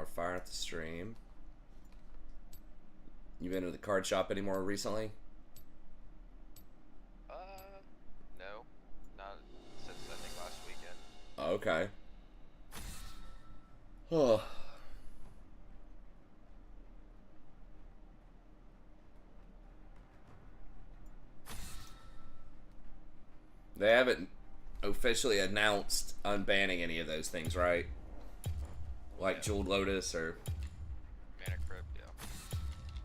we're firing up the stream. You been to the card shop anymore recently? No. Not since, I think, last weekend. Okay. Oh. They haven't officially announced unbanning any of those things, right? Like Yeah. Jeweled Lotus or... Mana Crypt,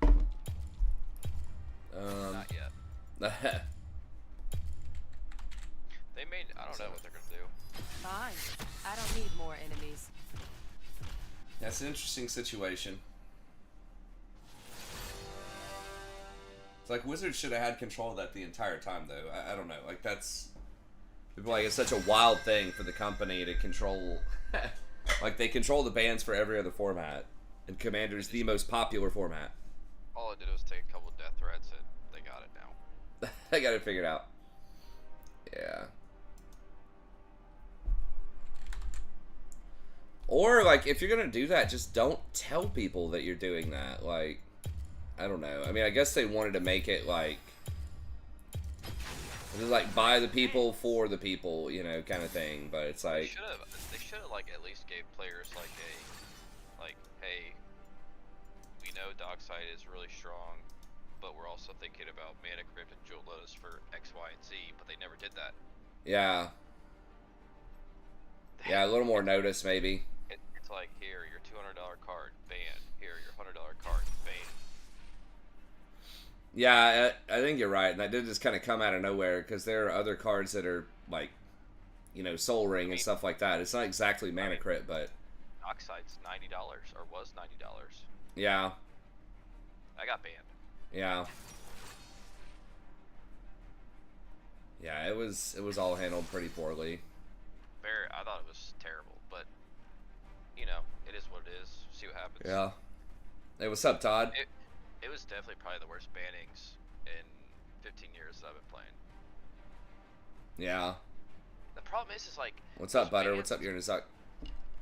yeah. Not yet. They made... I don't know what they're going to do. Fine. I don't need more enemies. That's an interesting situation. It's like Wizards should have had control of that the entire time, though. I don't know. Like, that's... People like, it's such a wild thing for the company to control... like, they control the bans for every other format. And Commander's the most popular format. All I did was take a couple death threats and they got it now. I got it figured out. Yeah. Or, like, if you're gonna do that, just don't tell people that you're doing that. Like, I don't know. I mean, I guess they wanted to make it, like... It was like, by the people, for the people, you know, kind of thing. But it's like... They should have, like, at least gave players, like, hey, we know Dockside is really strong, but we're also thinking about Mana Crypt and Jewel Lotus for X, Y, and Z, but they never did that. Yeah. Yeah, a little more notice, maybe. It's like, here, your $200 card, banned. Here, your $100 card, banned. Yeah, I think you're right. And that did just kind of come out of nowhere, because there are other cards that are, like, you know, Soul Ring and stuff like that. It's not exactly Mana Crypt, but... Dockside's $90, or was $90. Yeah. I got banned. Yeah. Yeah, it was all handled pretty poorly. I thought it was terrible, but, you know, it is what it is. See what happens. Yeah. Hey, what's up, Todd? It was definitely probably the worst bannings in 15 years that I've been playing. Yeah. The problem is like... What's up, Butter? What's up, you're in a suck?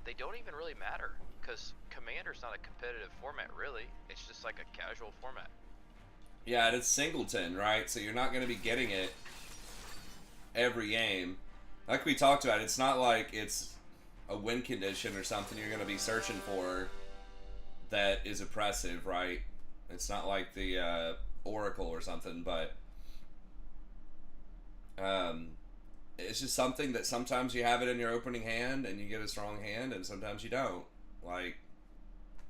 They don't even really matter, because Commander's not a competitive format, really. It's just like a casual format. Yeah, and it's singleton, right? So you're not going to be getting it every game. Like we talked about, it's not like it's a win condition or something you're going to be searching for that is oppressive, right? It's not like the Oracle or something, but it's just something that sometimes you have it in your opening hand and you get a strong hand, and sometimes you don't. Like,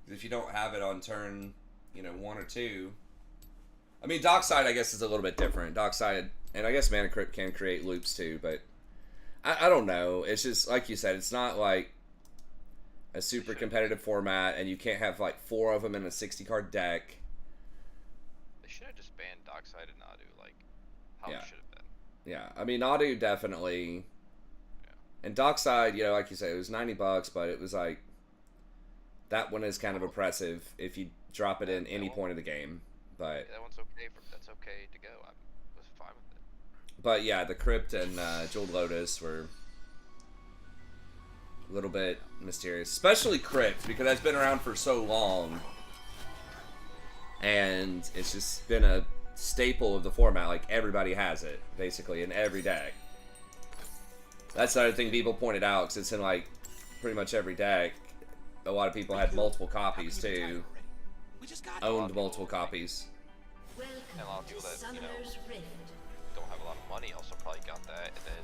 if you don't have it on turn, you know, 1 or 2. I mean, Dockside, I guess, is a little bit different. Dockside, and I guess Mana Crypt can create loops too, but I don't know. It's just, like you said, it's not like a super competitive format, and you can't have, like, 4 of them in a 60-card deck. They should have just banned Dockside and Nadu, like, how it should have been. Yeah, I mean, Nadu definitely. Yeah. And Dockside, you know, like you said, it was $90, but it was like, that one is kind of oppressive if you drop it in any point of the game. But that one's okay. That's okay to go. I was fine with it. But yeah, the Crypt and Jeweled Lotus were a little bit mysterious, especially Crypt, because that's been around for so long, and it's just been a staple of the format. Like, everybody has it basically in every deck. That's another thing people pointed out, because it's in like pretty much every deck. A lot of people had multiple copies too, owned multiple copies. And a lot of people that, you know, don't have a lot of money also probably got that, and then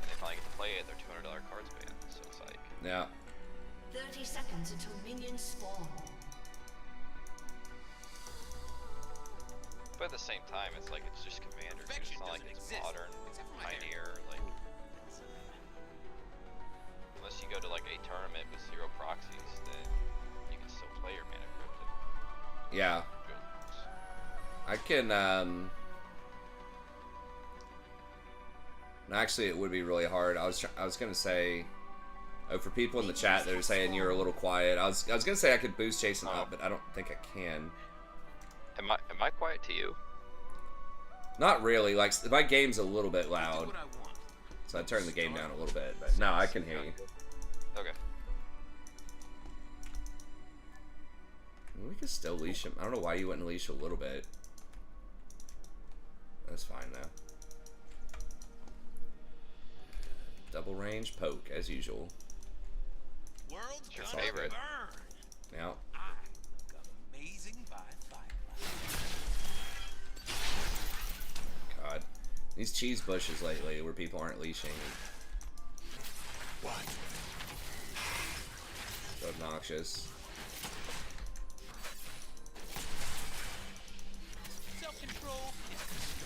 they finally get to play it, their $200 cards banned, so it's like... Yeah. 30 seconds until minions spawn. But at the same time, it's like, it's just Commander, dude. It's not like it's modern, Pioneer, like... Unless you go to like a tournament with 0 proxies, then you can still play your Mana Crypt. Yeah. I can, actually, it would be really hard. I was gonna say, oh, for people in the chat that are saying you're a little quiet, I was gonna say I could boost Jayson up, but I don't think I can. Am I quiet to you? Not really. Like, my game's a little bit loud, so I turned the game down a little bit. But no, I can hear you. Okay. can still leash him. I don't know why you wouldn't leash a little bit. That's fine though. Double range poke as usual. It's your favorite. Yeah. God, these cheese bushes lately where people aren't leashing. So obnoxious. Self-control is the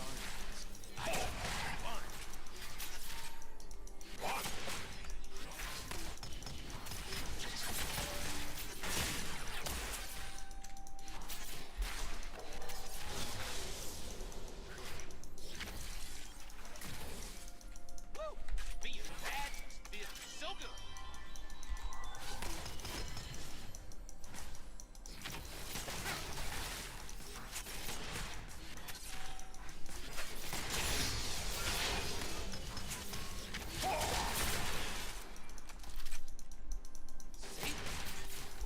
Woo! Being bad feels so good.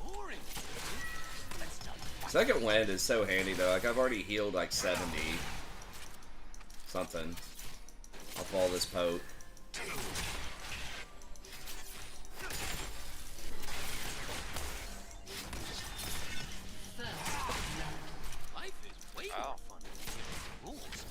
Boring. Let's talk. Second wind is so handy though. Like I've already healed like 70 something off all this poke. Life is way more fun with rules.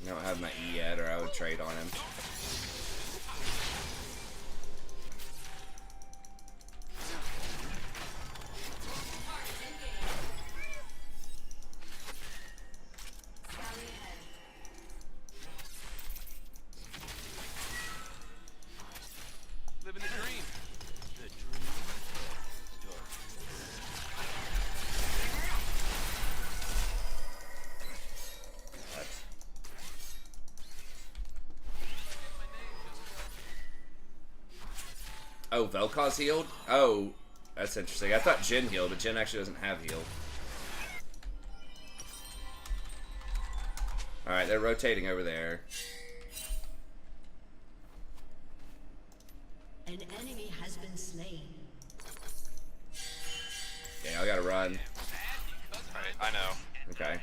I don't have my E yet, or I would trade on him. Living the dream. The dream is yours. What? Oh, Vel'Koz healed? Oh, that's interesting. I thought Jhin healed, but Jhin actually doesn't have heal. Alright, they're rotating over there. An enemy has been slain. Yeah, I gotta run. Alright, I know. Okay.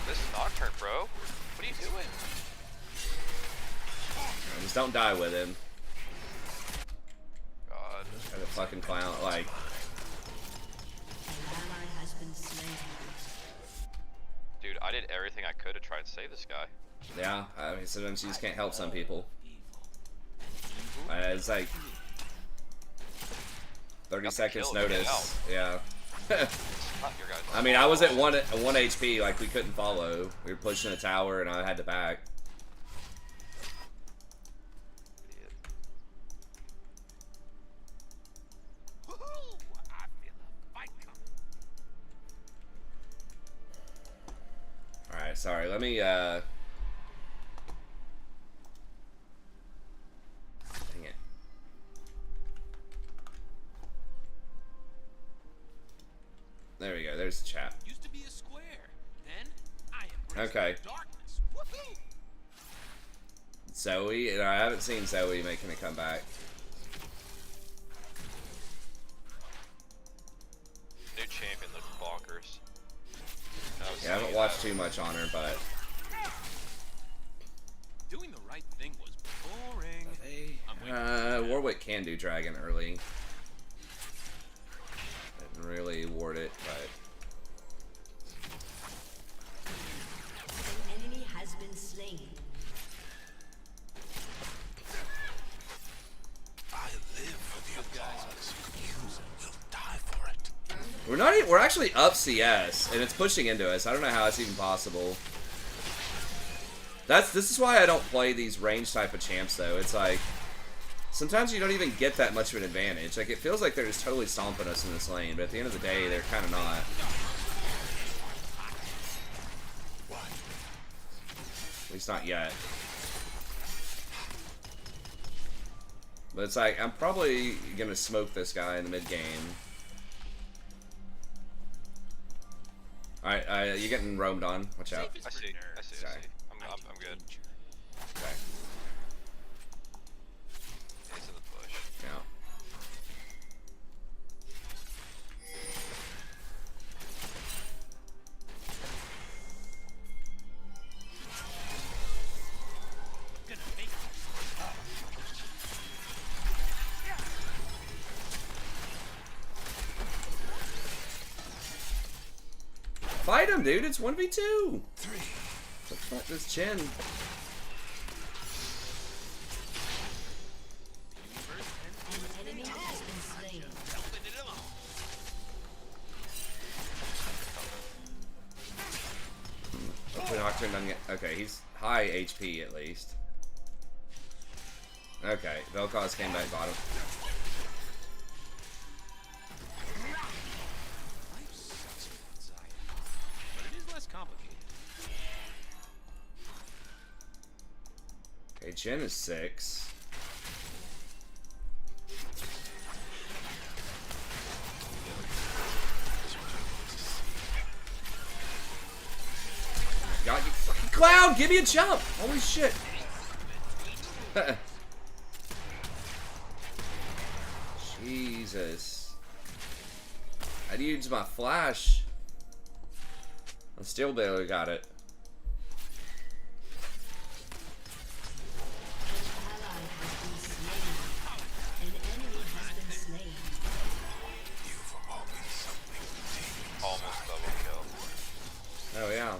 This Nocturne, bro. What are you doing? Just don't die with him. God. As a fucking clown, like... An ally has been slain. Dude, I did everything I could to try and save this guy. Yeah, I mean, sometimes you just can't help some people. It's like 30 seconds kill to get notice. Yeah. It's not your guys' I mean, I was at 1 HP, like we couldn't follow. We were pushing a tower, and I had to back. Idiot. Woohoo! I feel a fight coming. All right, sorry. Let me. Dang it. There we go. There's the chat. Used to be a square. Then I embraced Okay. the darkness. Woohoo! Zoe, and I haven't seen Zoe making a comeback. New champion looks bonkers. Yeah, I haven't watched too much on her, but Doing the right thing was boring. I'm waiting. Warwick can do dragon early. Didn't really ward it, but An enemy has been slain. I live for the guys. You'll die for it. we're not. We're actually up CS, and it's pushing into us. I don't know how it's even possible. This is why I don't play these range type of champs, though. It's like sometimes you don't even get that much of an advantage. Like it feels like they're just totally stomping us in this lane, but at the end of the day, they're kind of not. At least not yet. But it's like I'm probably gonna smoke this guy in the mid game. Alright, you're getting roamed on. Watch out. I see. Sorry. I'm good. Okay. He's in the push. Yeah. Fight him, dude. It's 1v2. What the fuck, this Jin? An enemy has been slain. Hopefully Nocturne doesn't get... Okay, he's high HP at least. Okay, Vel'Koz came back bottom. Life sucks with anxiety, but it is less complicated. Okay, Jin is 6. God, you fucking clown! Give me a jump! Holy shit! Jesus. I'd use my flash. I still barely got it. Ally has been slain. An enemy has been slain. You've always something to take. Almost double kill. Oh yeah.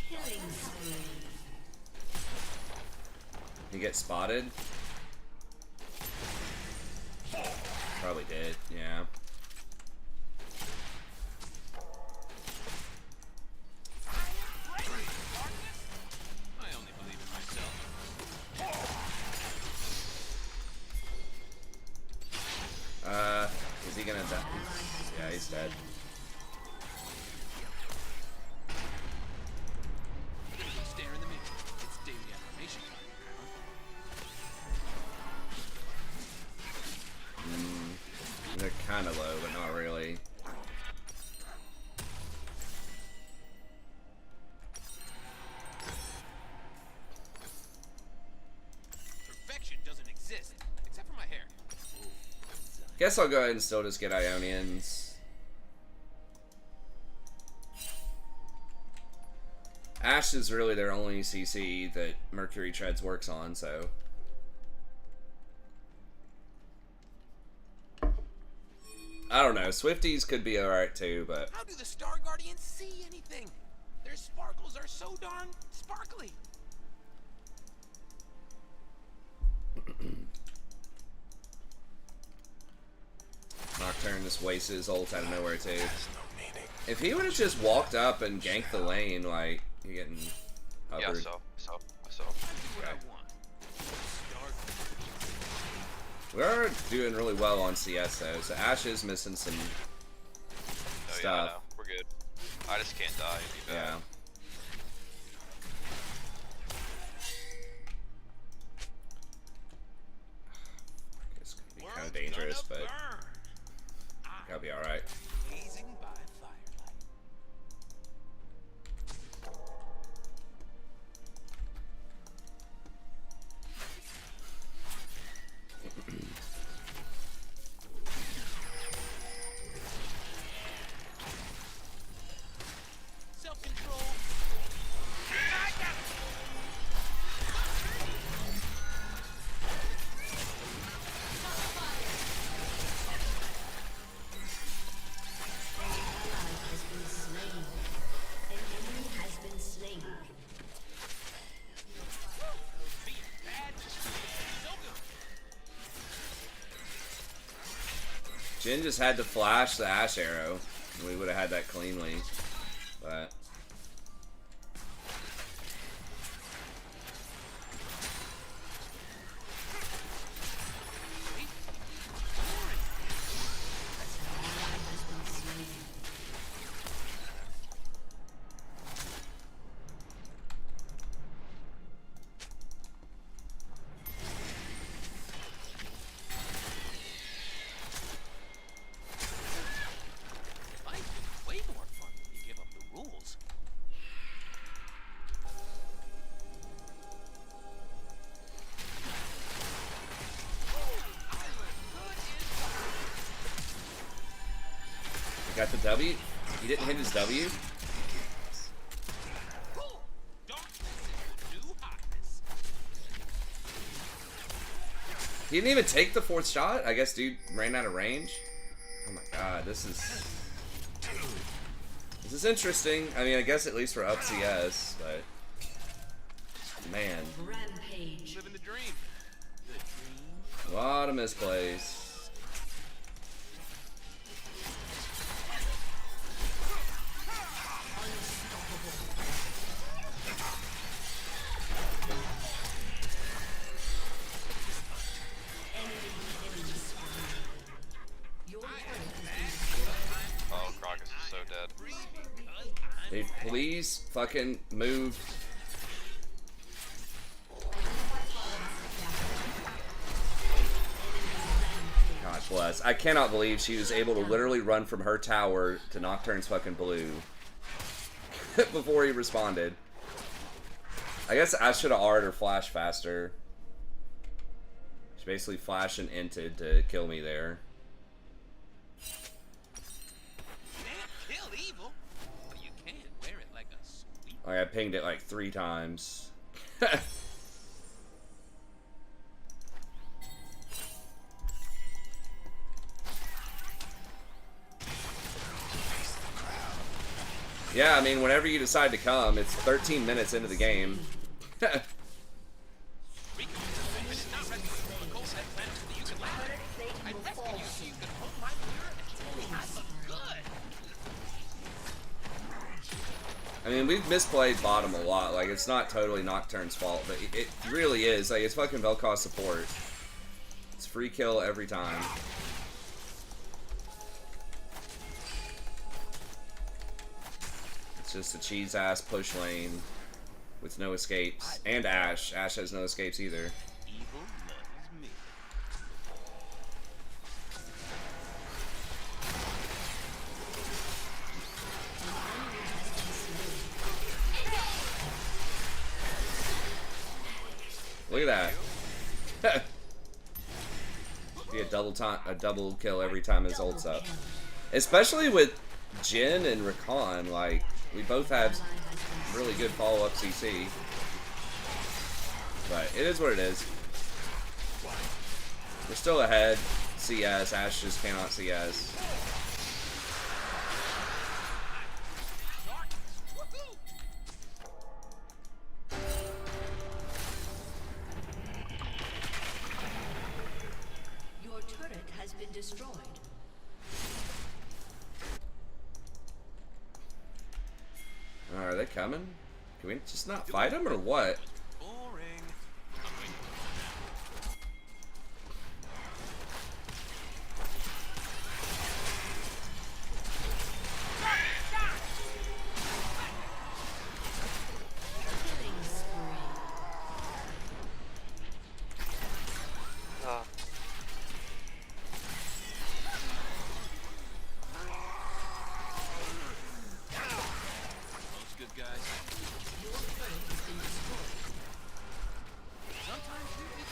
Killing spree. You get spotted? Probably did, yeah. I only believe in myself. Is he gonna die? Yeah, he's dead. Stare in the mirror. It's daily affirmation time. They're kind of low, but not really. Perfection doesn't exist, except for my hair. Guess I'll go ahead and still just get Ionians. Ashe is really their only CC that Mercury Treads works on, so. I don't know. Swifties could be alright too, but. How do the Star Guardians see anything? Their sparkles are so darn sparkly. Nocturne just wastes his ult out of nowhere too. Has no meaning. If he would have just walked up and ganked the lane, like, you're getting Yeah, hovered. so. I do what I want. Star We are doing really well on CS though, so Ashe is missing some No, stuff. yeah, I know. We're good. I just can't die. It'd be bad. Yeah. It's gonna be kind of dangerous, but gotta be alright. Blazing by firelight. Self-control. Ally has been slain. An enemy has been slain. Being bad. So good. Jin just had to flash the Ashe arrow, and we would have had that cleanly, but. Ally has been slain. Got the W. He didn't hit his W. He didn't even take the 4th shot? I guess dude ran out of range. Oh my god, this is interesting. I mean, I guess at least we're up CS, but man. Rampage. Living the dream. A lot of misplays. Oh, Crocus is so dead. Dude, please fucking move. God bless. I cannot believe she was able to literally run from her tower to Nocturne's fucking blue before he responded. I guess I should have R'd or flashed faster. She basically flashed and inted to kill me there. Can't kill evil, but you can wear it like a sweet. Like, I pinged it like 3 times. Yeah, I mean, whenever you decide to come, it's 13 minutes into the game. I mean, we've misplayed bottom a lot. Like, it's not totally Nocturne's fault, but it really is. Like, it's fucking Vel'Koz support. It's free kill every time. It's just a cheese-ass push lane with no escapes. And Ashe. Ashe has no escapes either. Evil loves me. Look at that. Be a double kill every time his ult's up. Especially with Jhin and Rakan, like, we both had really good follow-up CC. But it is what it is. We're still ahead. CS. Ashe just cannot CS. Your turret has been destroyed. Are they coming? Can we just not fight them or what? Boring. Killing spree. Most good guys. Your turret has been destroyed.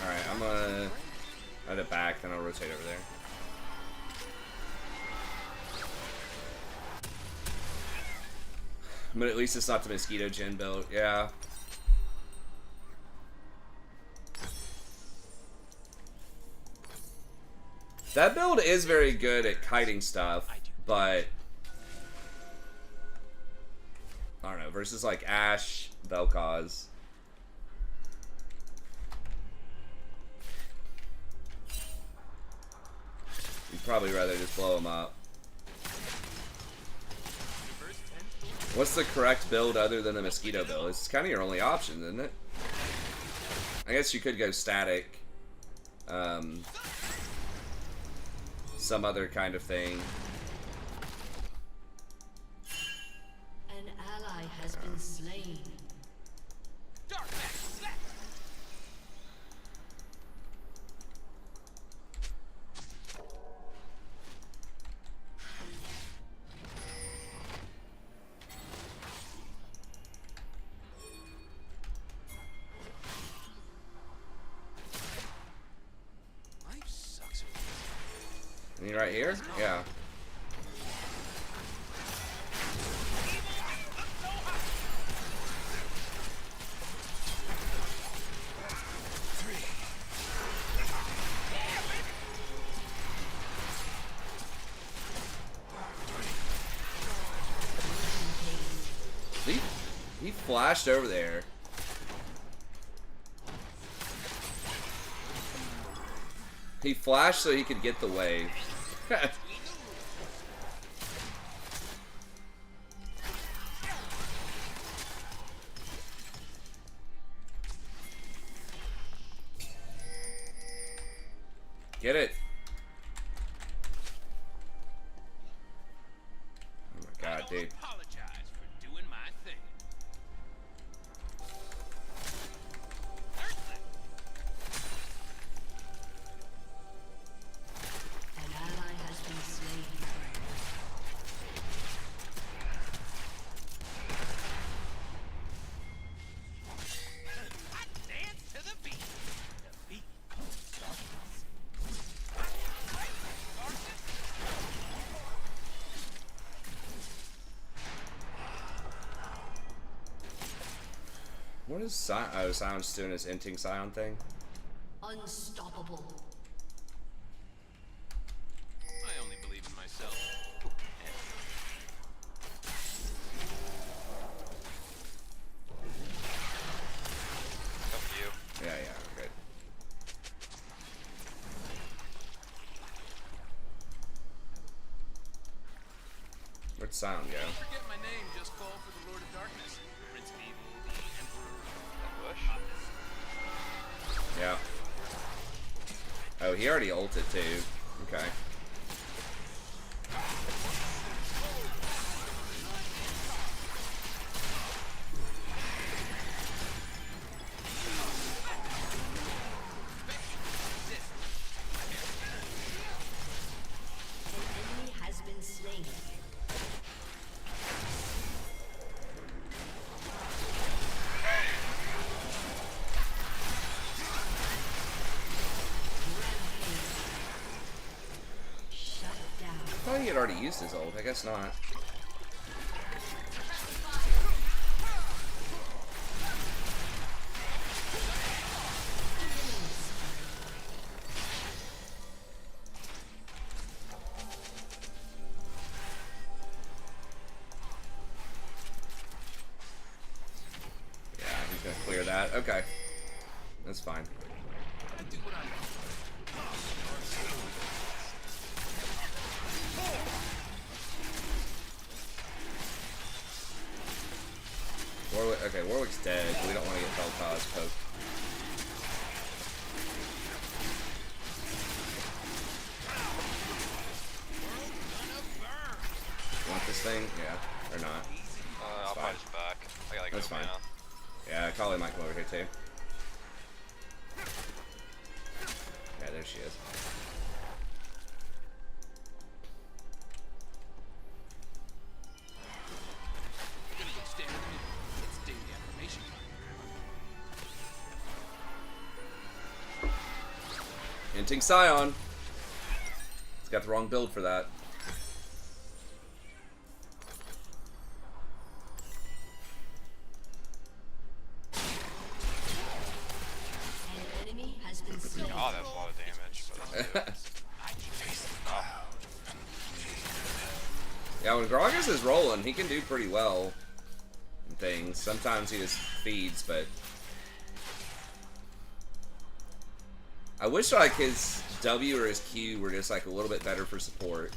Alright, I'm gonna head it back, then I'll rotate over there. But at least it's not the Mosquito Jhin build. Yeah. That build is very good at kiting stuff, but I don't know, versus like Ashe, Vel'Koz. You'd probably rather just blow him up. What's the correct build other than the Mosquito build? It's kind of your only option, isn't it? I guess you could go static. Some other kind of thing. An ally has been slain. Life sucks. I mean, right here? Yeah. flashed over there. He flashed so he could get the wave. Get it. Oh my god, dude. Apologize for doing my thing. An ally has been slain. I dance to the beat. The beat. What is Sion's doing his inting Sion thing? Unstoppable. I only believe in myself. Up to you. Yeah, good. Where'd Sion go? Don't forget my name, just call for the Lord of Darkness. Prince of Evil, the Emperor. Bush. Yeah. Oh, he already ulted too. Okay. An enemy has been slain. Shut down. I thought he had already used his ult. I guess not. Yeah, he's gonna clear that. Okay. That's fine. I do what I want. Warwick, okay, Warwick's dead. We don't want to get Feltaz poked. Want this thing? Yeah. Or not. I'll fine. probably just back. I gotta That's go fine. now. Yeah, Kali might come over here too. Yeah, there she is. You're gonna go stand with me. It's daily affirmation time. Inting Sion. He's got the wrong build for that. An enemy has been slain. Oh, that's a lot of damage. But that's good. Yeah, when Gragas is rolling, he can do pretty well in things. Sometimes he just feeds, but I wish like his W or his Q were just like a little bit better for support.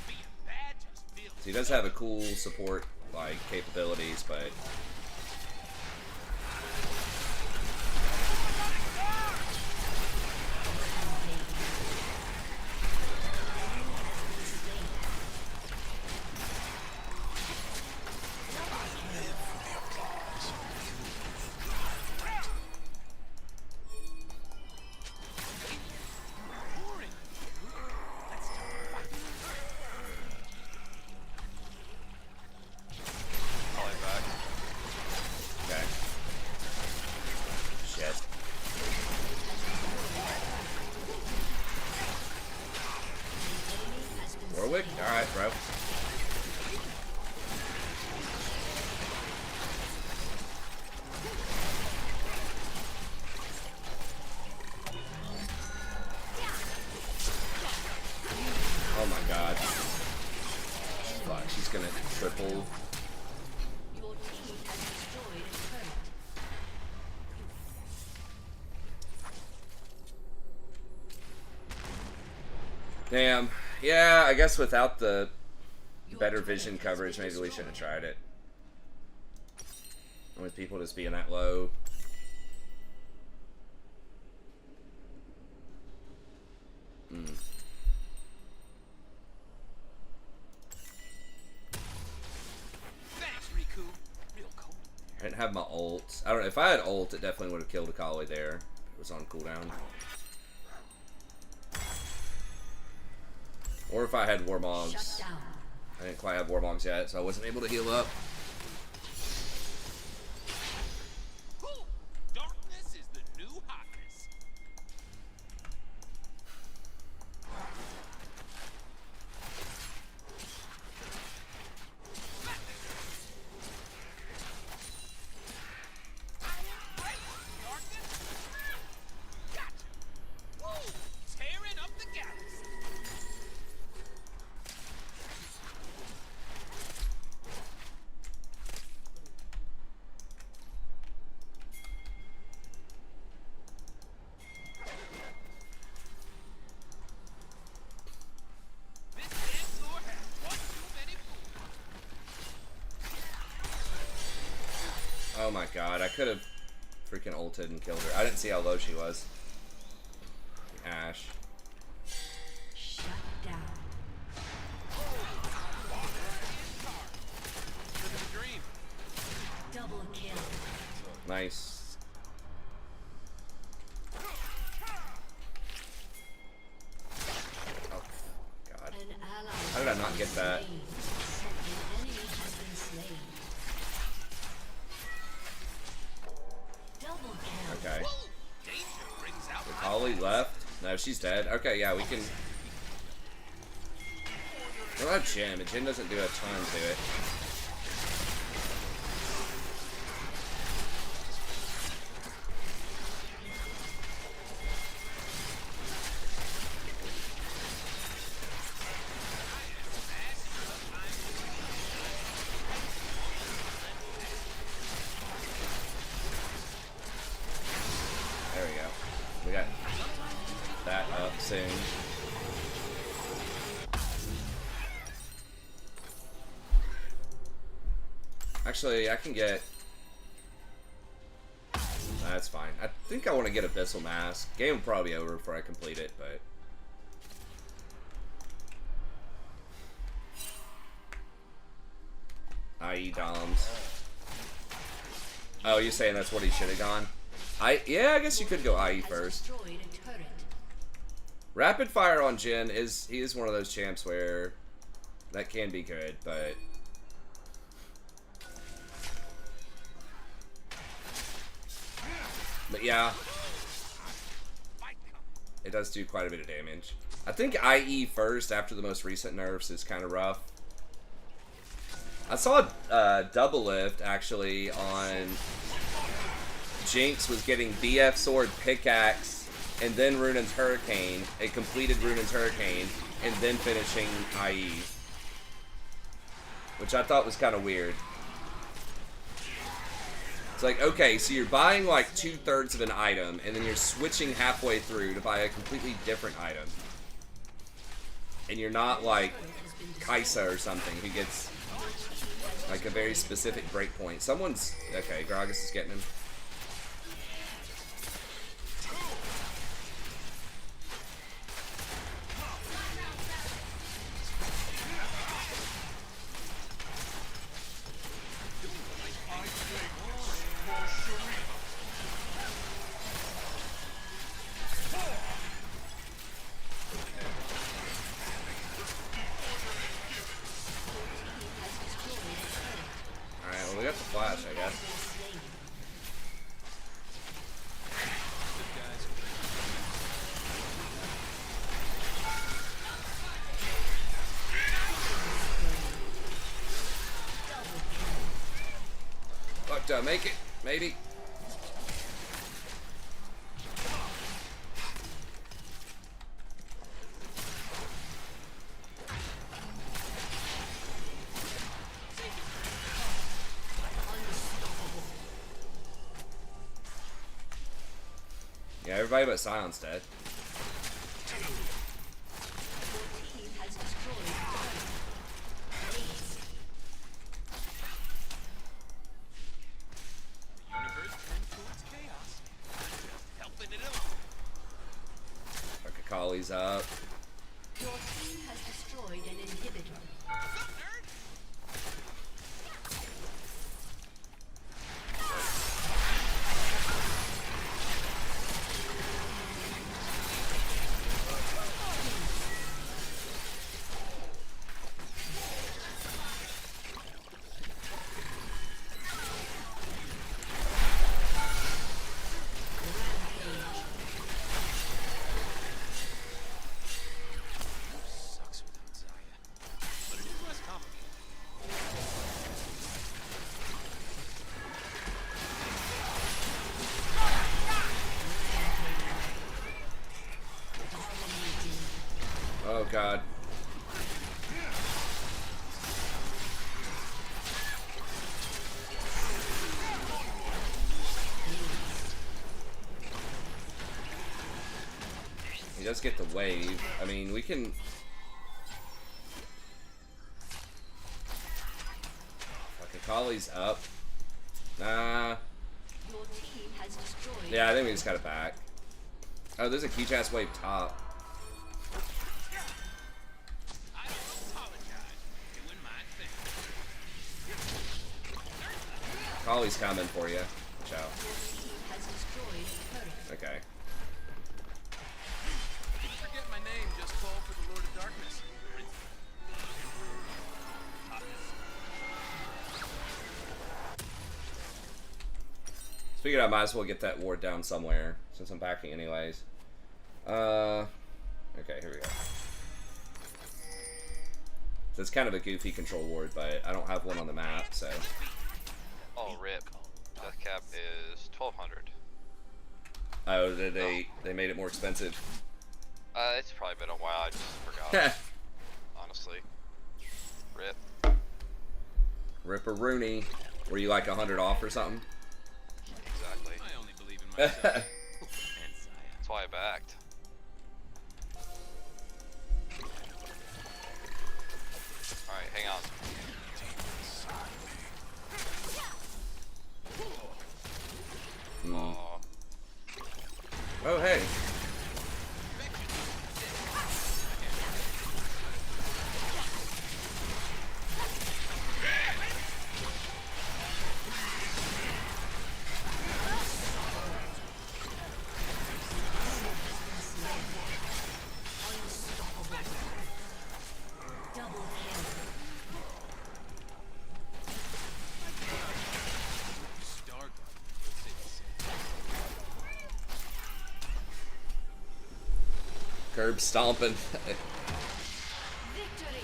Being bad just feels So he does have a cool support like capabilities, but boring. Let's start fighting. Probably back. okay. Shit. Warwick? Alright, bro. Oh my god. Fuck, she's gonna triple. Your team Damn. Yeah, I guess without the better vision coverage, maybe we shouldn't have tried it. With people just being that low. Thanks, Riku. Real cool. I didn't have my ult. I don't know. If I had ult, it definitely would have killed Akali there. It was on cooldown. Or if I had Warmogs. I didn't quite have Warmogs yet, so I wasn't able to heal up. Cool. Darkness is the new hotness. Tearing up the galaxy. This damn floor has one too many fools. Oh my god, I could have freaking ulted and killed her. I didn't see how low she was. Ash. Shut down. Living the dream. Double kill. Nice. Oh, God. An ally. How did I not get that? An enemy has been slain. Double kill. Okay. Danger brings out my Holly left. No, she's dead. Okay, yeah, we can. What about Jim? And Jim doesn't do a ton to it. There we go. We got that up soon. Actually, I can get... That's fine. I think I want to get Abyssal Mask. Game will probably be over before I complete it, but... IE Doms. Oh, you're saying that's what he should have gone? Yeah, I guess you could go IE first. Destroyed a turret. Rapid Fire on Jhin he is one of those champs where that can be good, but... But yeah, it does do quite a bit of damage. I think IE first after the most recent nerfs is kind of rough. I saw Double Lift actually on Jinx was getting BF Sword Pickaxe and then Runin's Hurricane. It completed Runin's Hurricane and then finishing IE. Which I thought was kind of weird. It's like, okay, so you're buying like 2/3 of an item and then you're switching halfway through to buy a completely different item. And you're not like Kaisa or something who gets like a very specific breakpoint. Someone's... Okay, Gragas is getting him. Alright, well we got the flash, I guess. Fuck, do I make it? Maybe. Yeah, everybody but Sion's dead. Kali's up. Your team has destroyed an inhibitor. Sucks without Zaya. But it is less complicated. Oh god. He does get the wave. I mean, we can... Like, Akali's up. Nah. Your team has destroyed. Yeah, I think we just got it back. Oh, there's a Keychast wave top. I don't apologize. Doing my thing. Akali's coming for you. Watch out. Your team has destroyed a turret. Okay. Forget my name, just call for the Lord of Darkness. Figured I might as well get that ward down somewhere, since I'm backing anyways. Okay, here we go. So it's kind of a goofy control ward, but I don't have one on the map, so... Oh, rip. Death cap is 1200. Oh, they made it more expensive. It's probably been a while. I just forgot. Honestly. Rip. Ripper-rooney. Were you like 100 off or something? Exactly. I only believe in myself. And Zaya. That's why I backed. Alright, hang on. Mm. Aw. Oh, hey. Double kill. Starguard. Curb stomping. Victory.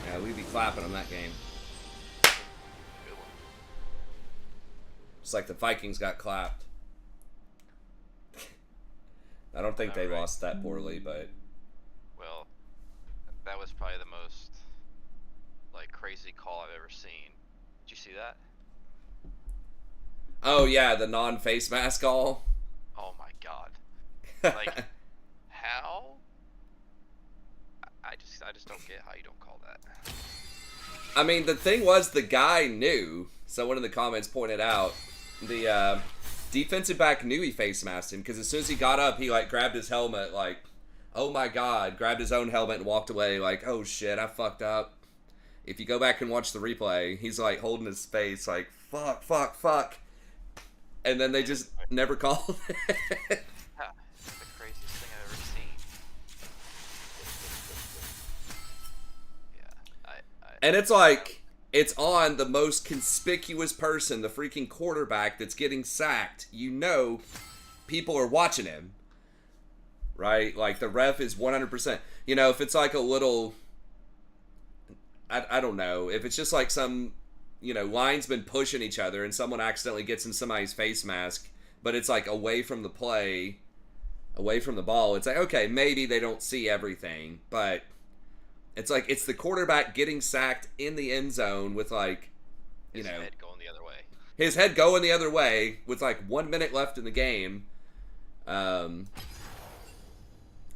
Yeah, we'd be clapping on that game. Good one. Just like the Vikings got clapped. I don't think they Alright. lost that poorly, but... Well, that was probably the most, like, crazy call I've ever seen. Did you see that? Oh, yeah, the non-face mask call. Oh my god. Like, how? I just don't get how you don't call that. I mean, the thing was, the guy knew. Someone in the comments pointed out the defensive back knew he face masked him because as soon as he got up, he like grabbed his helmet, like, oh my god, grabbed his own helmet and walked away, like, oh shit, I fucked up. If you go back and watch the replay, he's like holding his face, like, fuck, fuck, fuck. And then they just never called it. Yeah, it's the craziest thing I've ever seen. Yeah, And it's like, it's on the most conspicuous person, the freaking quarterback that's getting sacked. You know, people are watching him, right? Like, the ref is 100%. You know, if it's like a little, I don't know. If it's just like some, you know, linesmen pushing each other and someone accidentally gets in somebody's face mask, but it's like away from the play, away from the ball. It's like, okay, maybe they don't see everything, but... It's like, it's the quarterback getting sacked in the end zone with like, you his know, head going the other way. his head going the other way with like 1 minute left in the game.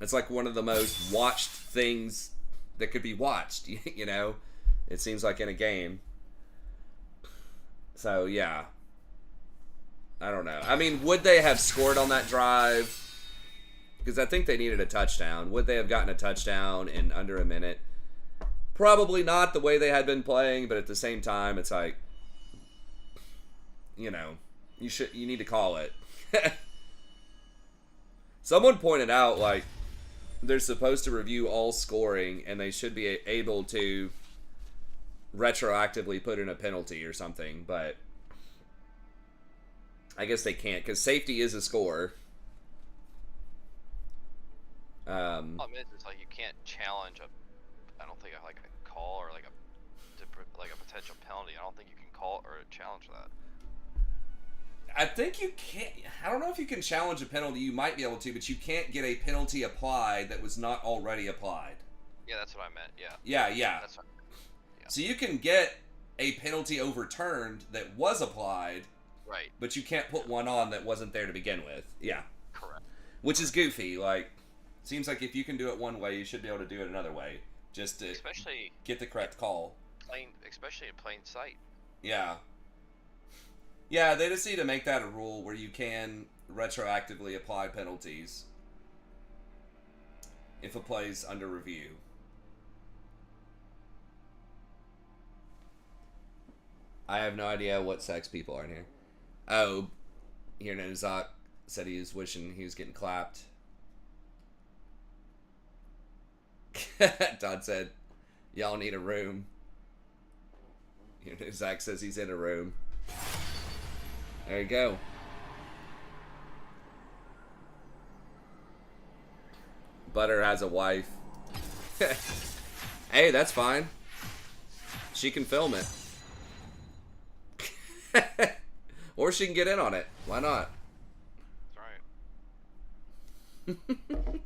It's like one of the most watched things that could be watched, you know, it seems like in a game. So, yeah. I don't know. I mean, would they have scored on that drive? Because I think they needed a touchdown. Would they have gotten a touchdown in under a minute? Probably not the way they had been playing, but at the same time, it's like, you know, you need to call it. Someone pointed out, like, they're supposed to review all scoring, and they should be able to retroactively put in a penalty or something, but I guess they can't, because safety is a score. Problem is, it's like you can't challenge I don't think like a call or like a potential penalty. I don't think you can call or challenge that. I think you can't. I don't know if you can challenge a penalty. You might be able to, but you can't get a penalty applied that was not already applied. Yeah, that's what I meant. Yeah. Yeah. That's what, yeah. So you can get a penalty overturned that was applied, Right. but you can't put one on that wasn't there to begin with. Yeah. Correct. Which is goofy. Like, seems like if you can do it one way, you should be able to do it another way, just to Especially get the correct call. especially in plain sight. Yeah. Yeah, they just need to make that a rule where you can retroactively apply penalties if a play's under review. I have no idea what sex people are in here. Oh, here Nozak said he was wishing he was getting clapped. Todd said, y'all need a room. Here Nozak says he's in a room. There you go. Butter has a wife. Hey, that's fine. She can film it. Or she can get in on it. Why not? That's right.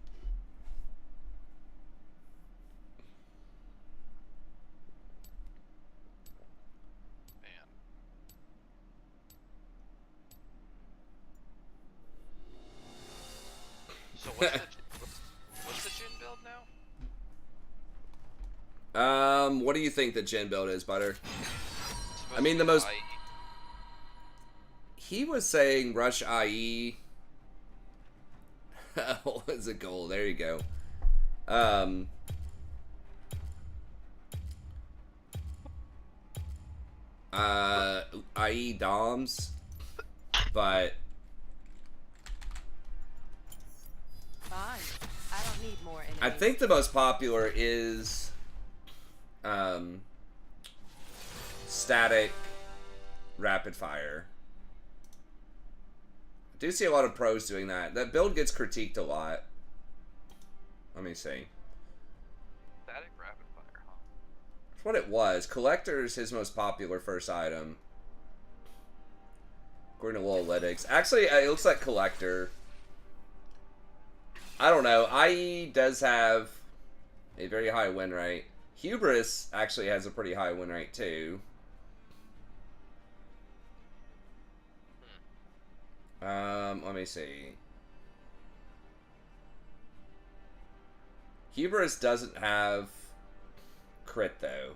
So what's the Jin build now? What do you think the Jin build is, Butter? I mean, the most... He was saying Rush IE. It's a goal. There you go. IE Doms. But... Fine. I don't need more enemies. I think the most popular is static rapid fire. I do see a lot of pros doing that. That build gets critiqued a lot. Let me see. Static rapid fire, huh? That's what it was. Collector is his most popular first item. According to Analytics. Actually, it looks like Collector. I don't know. IE does have a very high win rate. Hubris actually has a pretty high win rate too. Let me see. Hubris doesn't have crit though.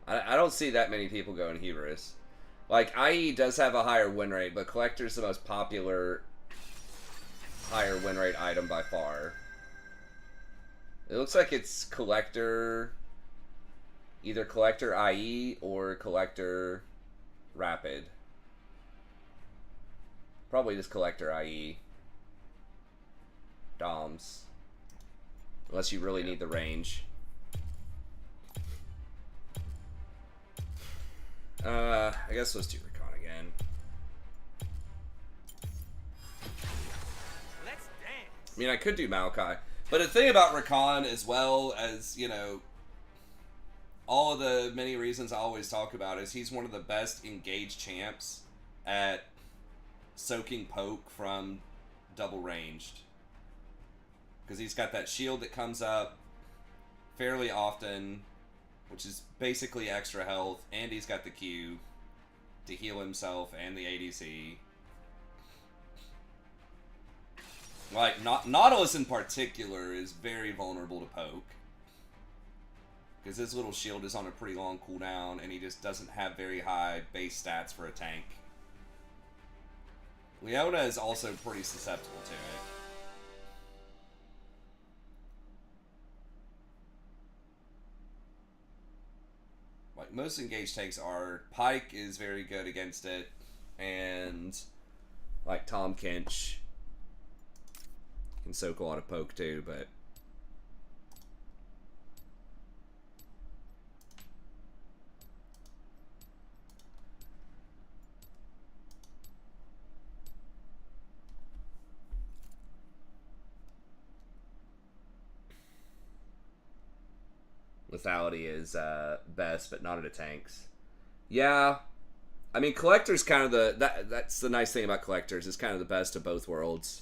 I don't see that many people going Hubris. Like, IE does have a higher win rate, but Collector's the most popular higher win rate item by far. It looks like it's Collector, either Collector IE or Collector Rapid. Probably just Collector IE. Doms. Unless you really need the range. I guess let's do Recon again. Let's dance. I mean, I could do Maokai. But the thing about Recon, as well as, you know, all of the many reasons I always talk about, is he's one of the best engaged champs at soaking poke from double ranged. Because he's got that shield that comes up fairly often, which is basically extra health, and he's got the Q to heal himself and the ADC. Like, Nautilus in particular is very vulnerable to poke. Because his little shield is on a pretty long cooldown, and he just doesn't have very high base stats for a tank. Leona is also pretty susceptible to it. Like, most engaged tanks are. Pike is very good against it, and like Tom Kinch can soak a lot of poke too, but lethality is best, but not at a tanks. Yeah, I mean, collector's kind of that's the nice thing about collectors. It's kind of the best of both worlds,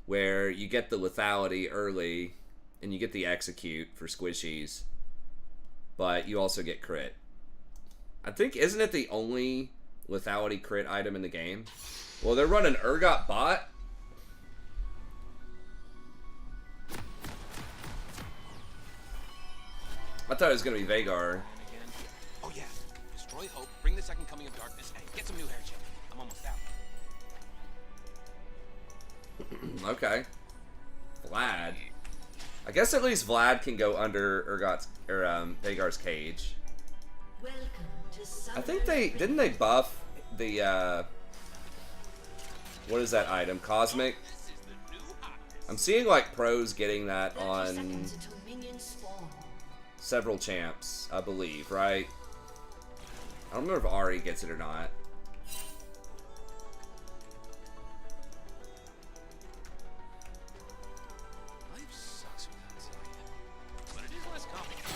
where you get the lethality early, and you get the execute for squishies, but you also get crit. I think, isn't it the only lethality crit item in the game? Well, they're running Urgot bot. I thought it was gonna be Vagar. Oh yeah. Destroy hope, bring the second coming of darkness, and get some new hair check. I'm almost out. Okay. Vlad. I guess at least Vlad can go under Urgot's or Vagar's cage. Welcome to I think didn't they buff the what is that item? Cosmic? I'm seeing like pros getting that on several champs, I believe, right? I don't remember if Ari gets it or not. Life sucks without Zaya, but it is less complicated.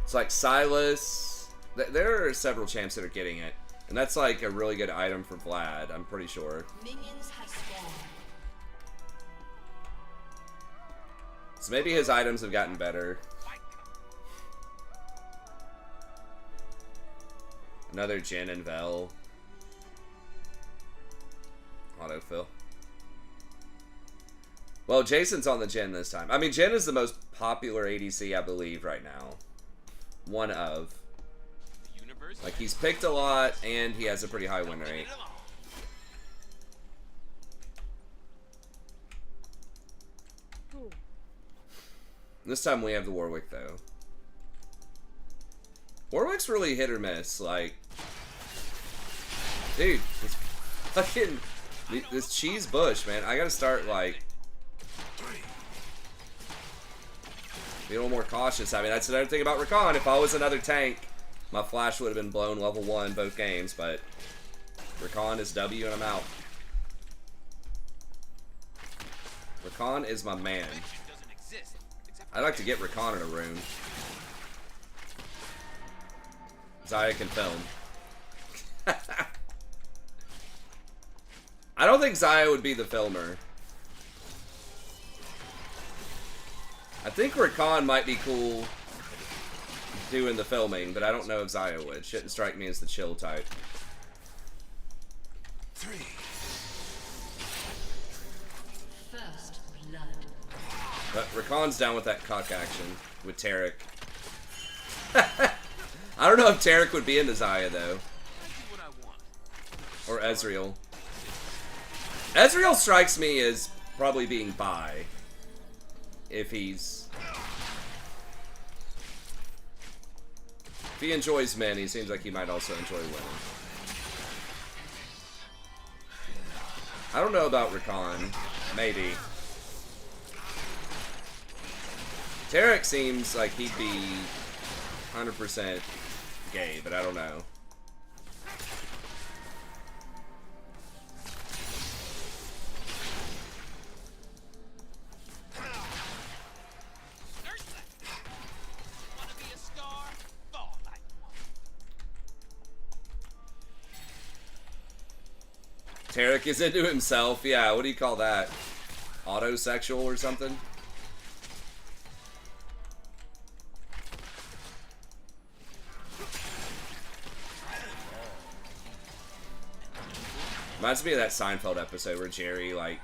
It's like Silas. There are several champs that are getting it, and that's like a really good item for Vlad, I'm pretty sure. Minions have spawned. So maybe his items have gotten better. Another Jin and Vel. Autofill. Well, Jayson's on the Jin this time. I mean, Jin is the most popular ADC, I believe, right now. One of. Like, he's picked a lot, and he has a pretty high win rate. This time we have the Warwick, though. Warwick's really hit or miss. Like, dude, this fucking this cheese bush, man. I gotta start like be a little more cautious. I mean, that's another thing about Rakan. If I was another tank, my flash would have been blown level 1 both games. But Rakan is W, and I'm out. Rakan is my man. I'd like to get Rakan in a room. Zaya can film. I don't think Zaya would be the filmer. I think Rakan might be cool doing the filming, but I don't know if Zaya would. Shouldn't strike me as the chill type. 3. First blood. But Rakan's down with that cock action with Tarek. I don't know if Tarek would be into Zaya, though. Or Ezreal. Ezreal strikes me as probably being bi. If he's... If he enjoys men, he seems like he might also enjoy women. I don't know about Rakan. Maybe. Tarek seems like he'd be 100% gay, but I don't know. Tarek is into himself. Yeah, what do you call that? Autosexual or something? Reminds me of that Seinfeld episode where Jerry, like,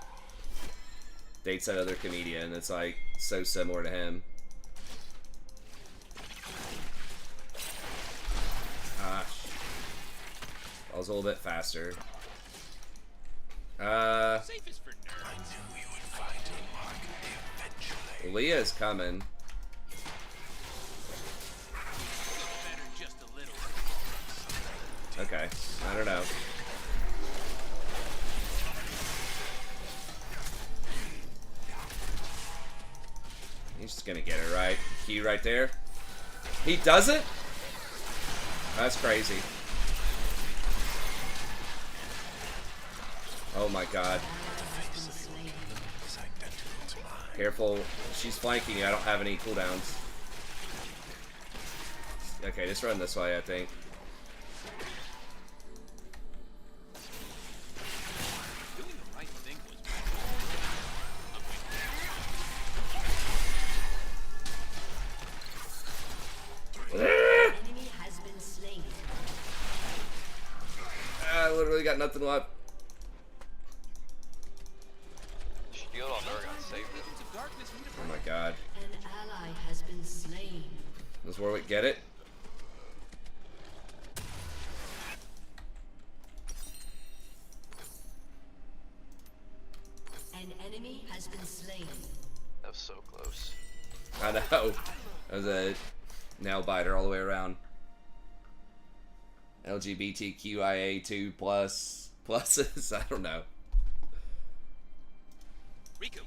dates that other comedian that's, like, so similar to him. Ah, was a little bit faster. Safest for nerds. I knew you would find your mark eventually. Leah is coming. Better just a little. Okay, I don't know. He's just gonna get it right. Q right there. He doesn't? That's crazy. Oh my god. Careful. She's flanking you. I don't have any cooldowns. Okay, just run this way, I think. Doing the right thing was Enemy has been slain. I literally got nothing left. Shield on Durgan saved it. Oh my god. An ally has been slain. Does Warwick get it? An enemy has been slain. That was so close. I know. That was a nail biter all the way around. LGBTQIA2 pluses. I don't know. Riku,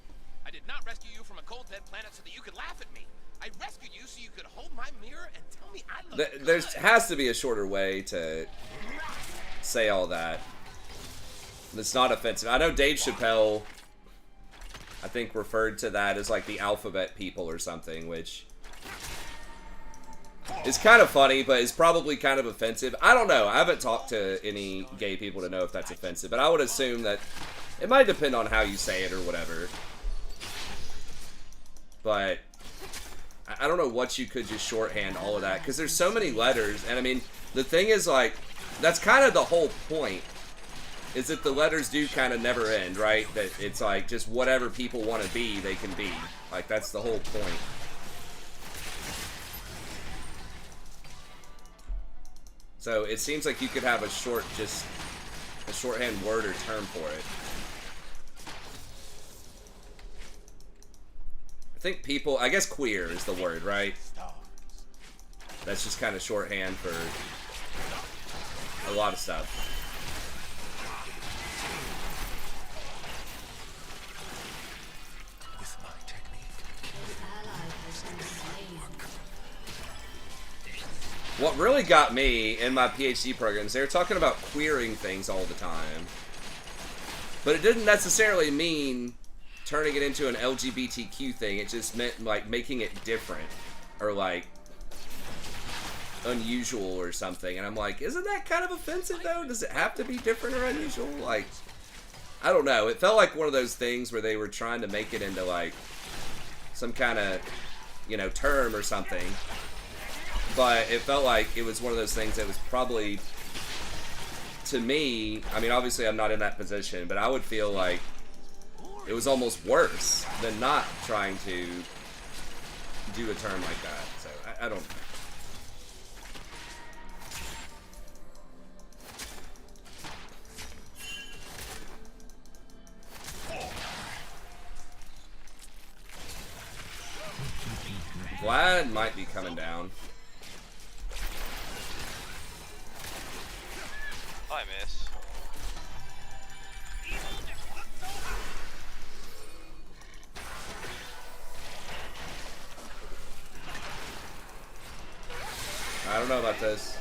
I did not rescue you from a cold dead planet so that you could laugh at me. I rescued you so you could hold my mirror and tell me I look good. There has to be a shorter way to say all that. It's not offensive. I know Dave Chappelle, I think, referred to that as like the alphabet people or something, which is kind of funny, but is probably kind of offensive. I don't know. I haven't talked to any gay people to know if that's offensive, but I would assume that it might depend on how you say it or whatever. But I don't know what you could just shorthand all of that, because there's so many letters, and I mean, the thing is, like, that's kind of the whole point, is that the letters do kind of never end, right? That it's like, just whatever people want to be, they can be. Like, that's the whole point. So it seems like you could have a shorthand word or term for it. I think people, I guess queer is the word, right? That's just kind of shorthand for a lot of stuff. With my technique. An ally has been slain. What really got me in my PhD programs, they were talking about queering things all the time. But it didn't necessarily mean turning it into an LGBTQ thing. It just meant, like, making it different. Or, like, unusual or something. And I'm like, isn't that kind of offensive, though? Does it have to be different or unusual? Like, I don't know. It felt like one of those things where they were trying to make it into, like, some kind of, you know, term or something. But it felt like it was one of those things that was probably, to me, I mean, obviously I'm not in that position, but I would feel like it was almost worse than not trying to do a term like that. So, I don't know. Vlad might be coming down. I miss. I don't know about this.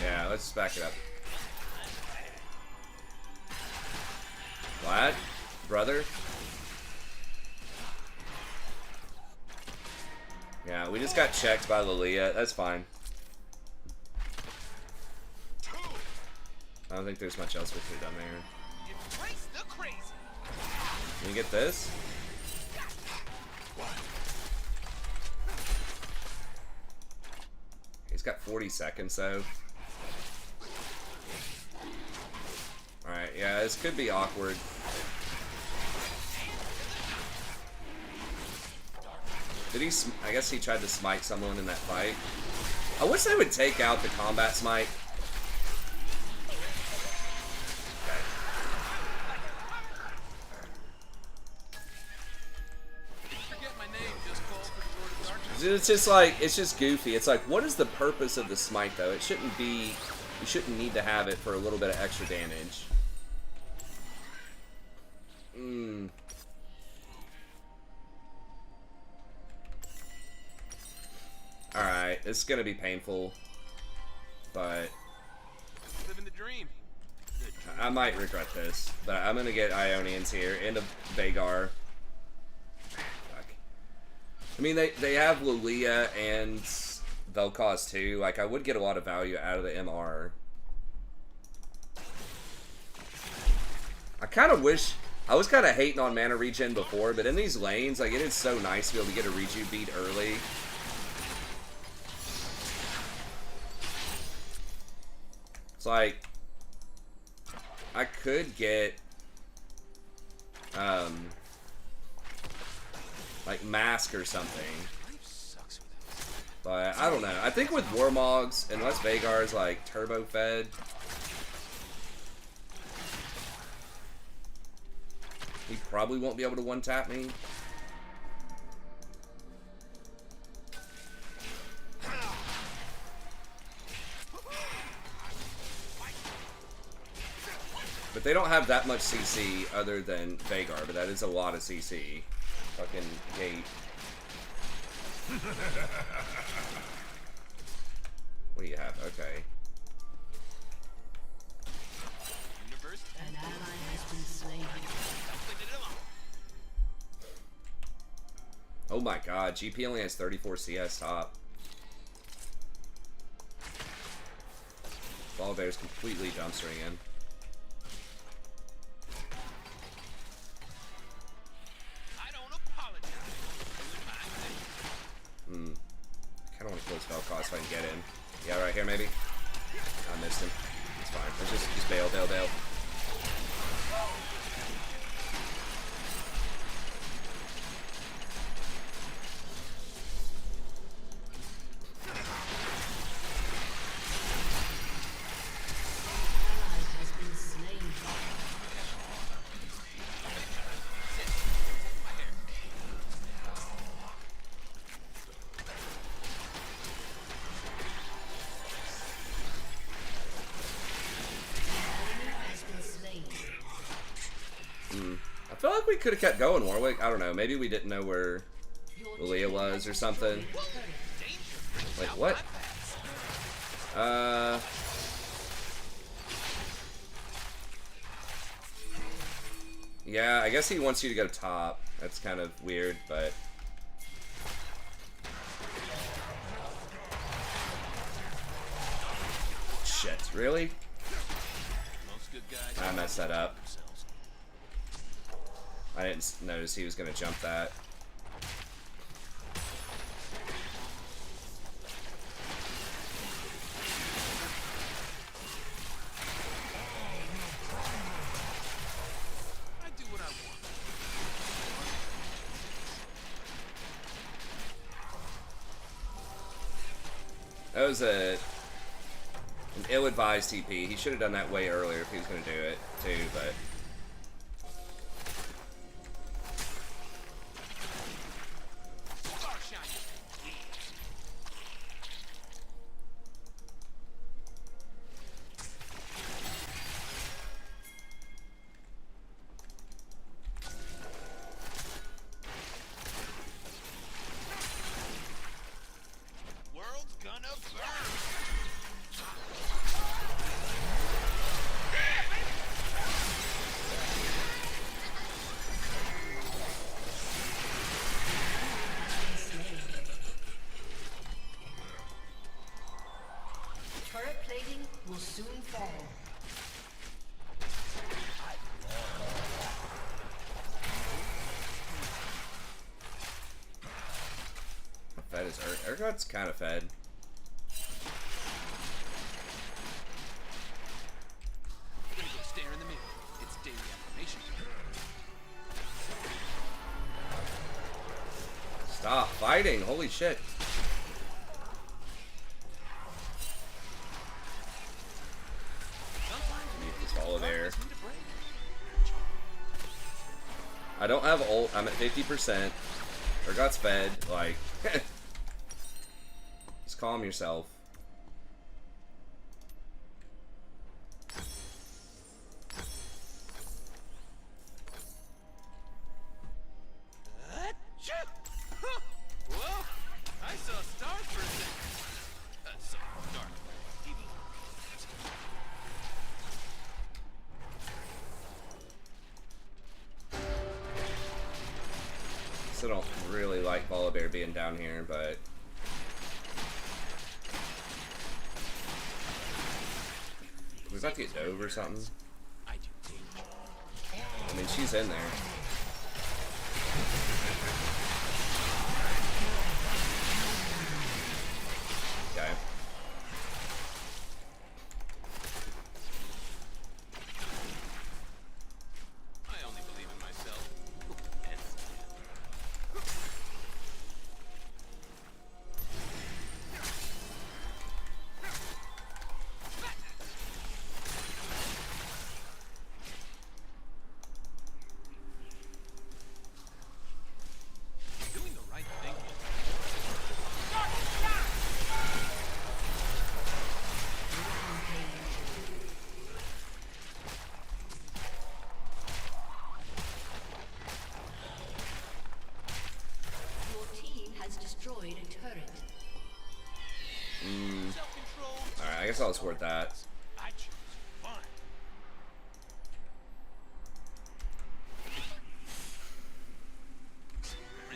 Yeah, let's just back it up. Vlad? Brother? Yeah, we just got checked by Lilia. That's fine. I don't think there's much else we could have done there. Embrace the crazy. Can you get this? He's got 40 seconds though. Alright, yeah, this could be awkward. Did he? I guess he tried to smite someone in that fight. I wish they would take out the combat smite. It's just like, it's just goofy. It's like, what is the purpose of the smite though? It shouldn't be, you shouldn't need to have it for a little bit of extra damage. Alright, this is gonna be painful, but Living the dream. I might regret this, but I'm gonna get Ionians here into Vagar. Fuck. I mean, they have Lilia and Vel'Koz too. Like, I would get a lot of value out of the MR. I kind of wish, I was kind of hating on mana regen before, but in these lanes, like, it is so nice to be able to get a reju beat early. It's like, I could get, like Mask or something. But I don't know. I think with Warmogs, unless Vagar is like turbo fed, he probably won't be able to one tap me. But they don't have that much CC other than Vagar, but that is a lot of CC. Fucking gate. What do you have? Okay. An ally has been slain. Oh my god, GP only has 34 CS top. Volibear's completely dumpstering in. I kind of want to kill this Vel'Koz so I can get in. Yeah, right here maybe. I missed him. It's fine. Let's just bail. Ally has been slain. I feel like we could have kept going, Warwick. I don't know. Maybe we didn't know where Lilia was or something. Wait, what? Yeah, I guess he wants you to go top. That's kind of weird, but... Shit, really? I messed that up. I didn't notice he was going to jump that. I do what I want. That was an ill-advised TP. He should have done that way earlier if he was going to do it, too, but... World's gonna burn. Turret plating will soon fall. How fed is Urgot's kind of fed. I'm gonna go stare in the mirror. It's daily affirmation. Stop fighting! Holy shit! Just follow there. I don't have ult. I'm at 50%. Urgot's fed. Like, calm yourself. Whoa! I saw stars for a second. So dark. Still don't really like Volibear being down here, but we about to get Dove or something. I do too. I mean, she's in there. Okay. I only believe in myself. And doing the right thing. Your team has destroyed a turret. Self-control. Alright, I guess I'll support that. I choose fun.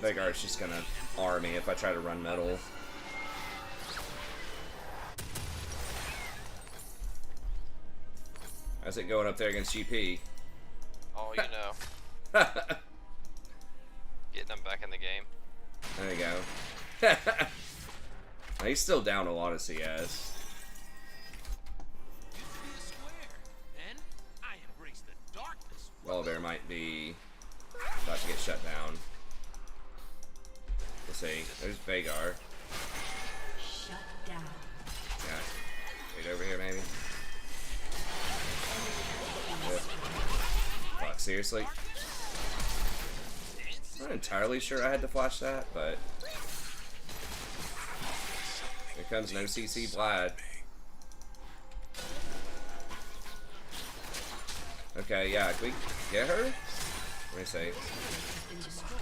Veigar's just gonna R me if I try to run metal. How's it going up there against GP? Oh, you know, getting them back in the game. There you go. He's still down a lot of CS. Used to be a square. Then I embrace the darkness. Volibear might be about to get shut down. We'll see. There's Veigar. Shut down. Yeah. Wait over here, maybe. Yep. Fuck, seriously? I'm not entirely sure I had to flash that, but here comes no CC Vlad. Okay, yeah, can we get her? Let me see. Been destroyed.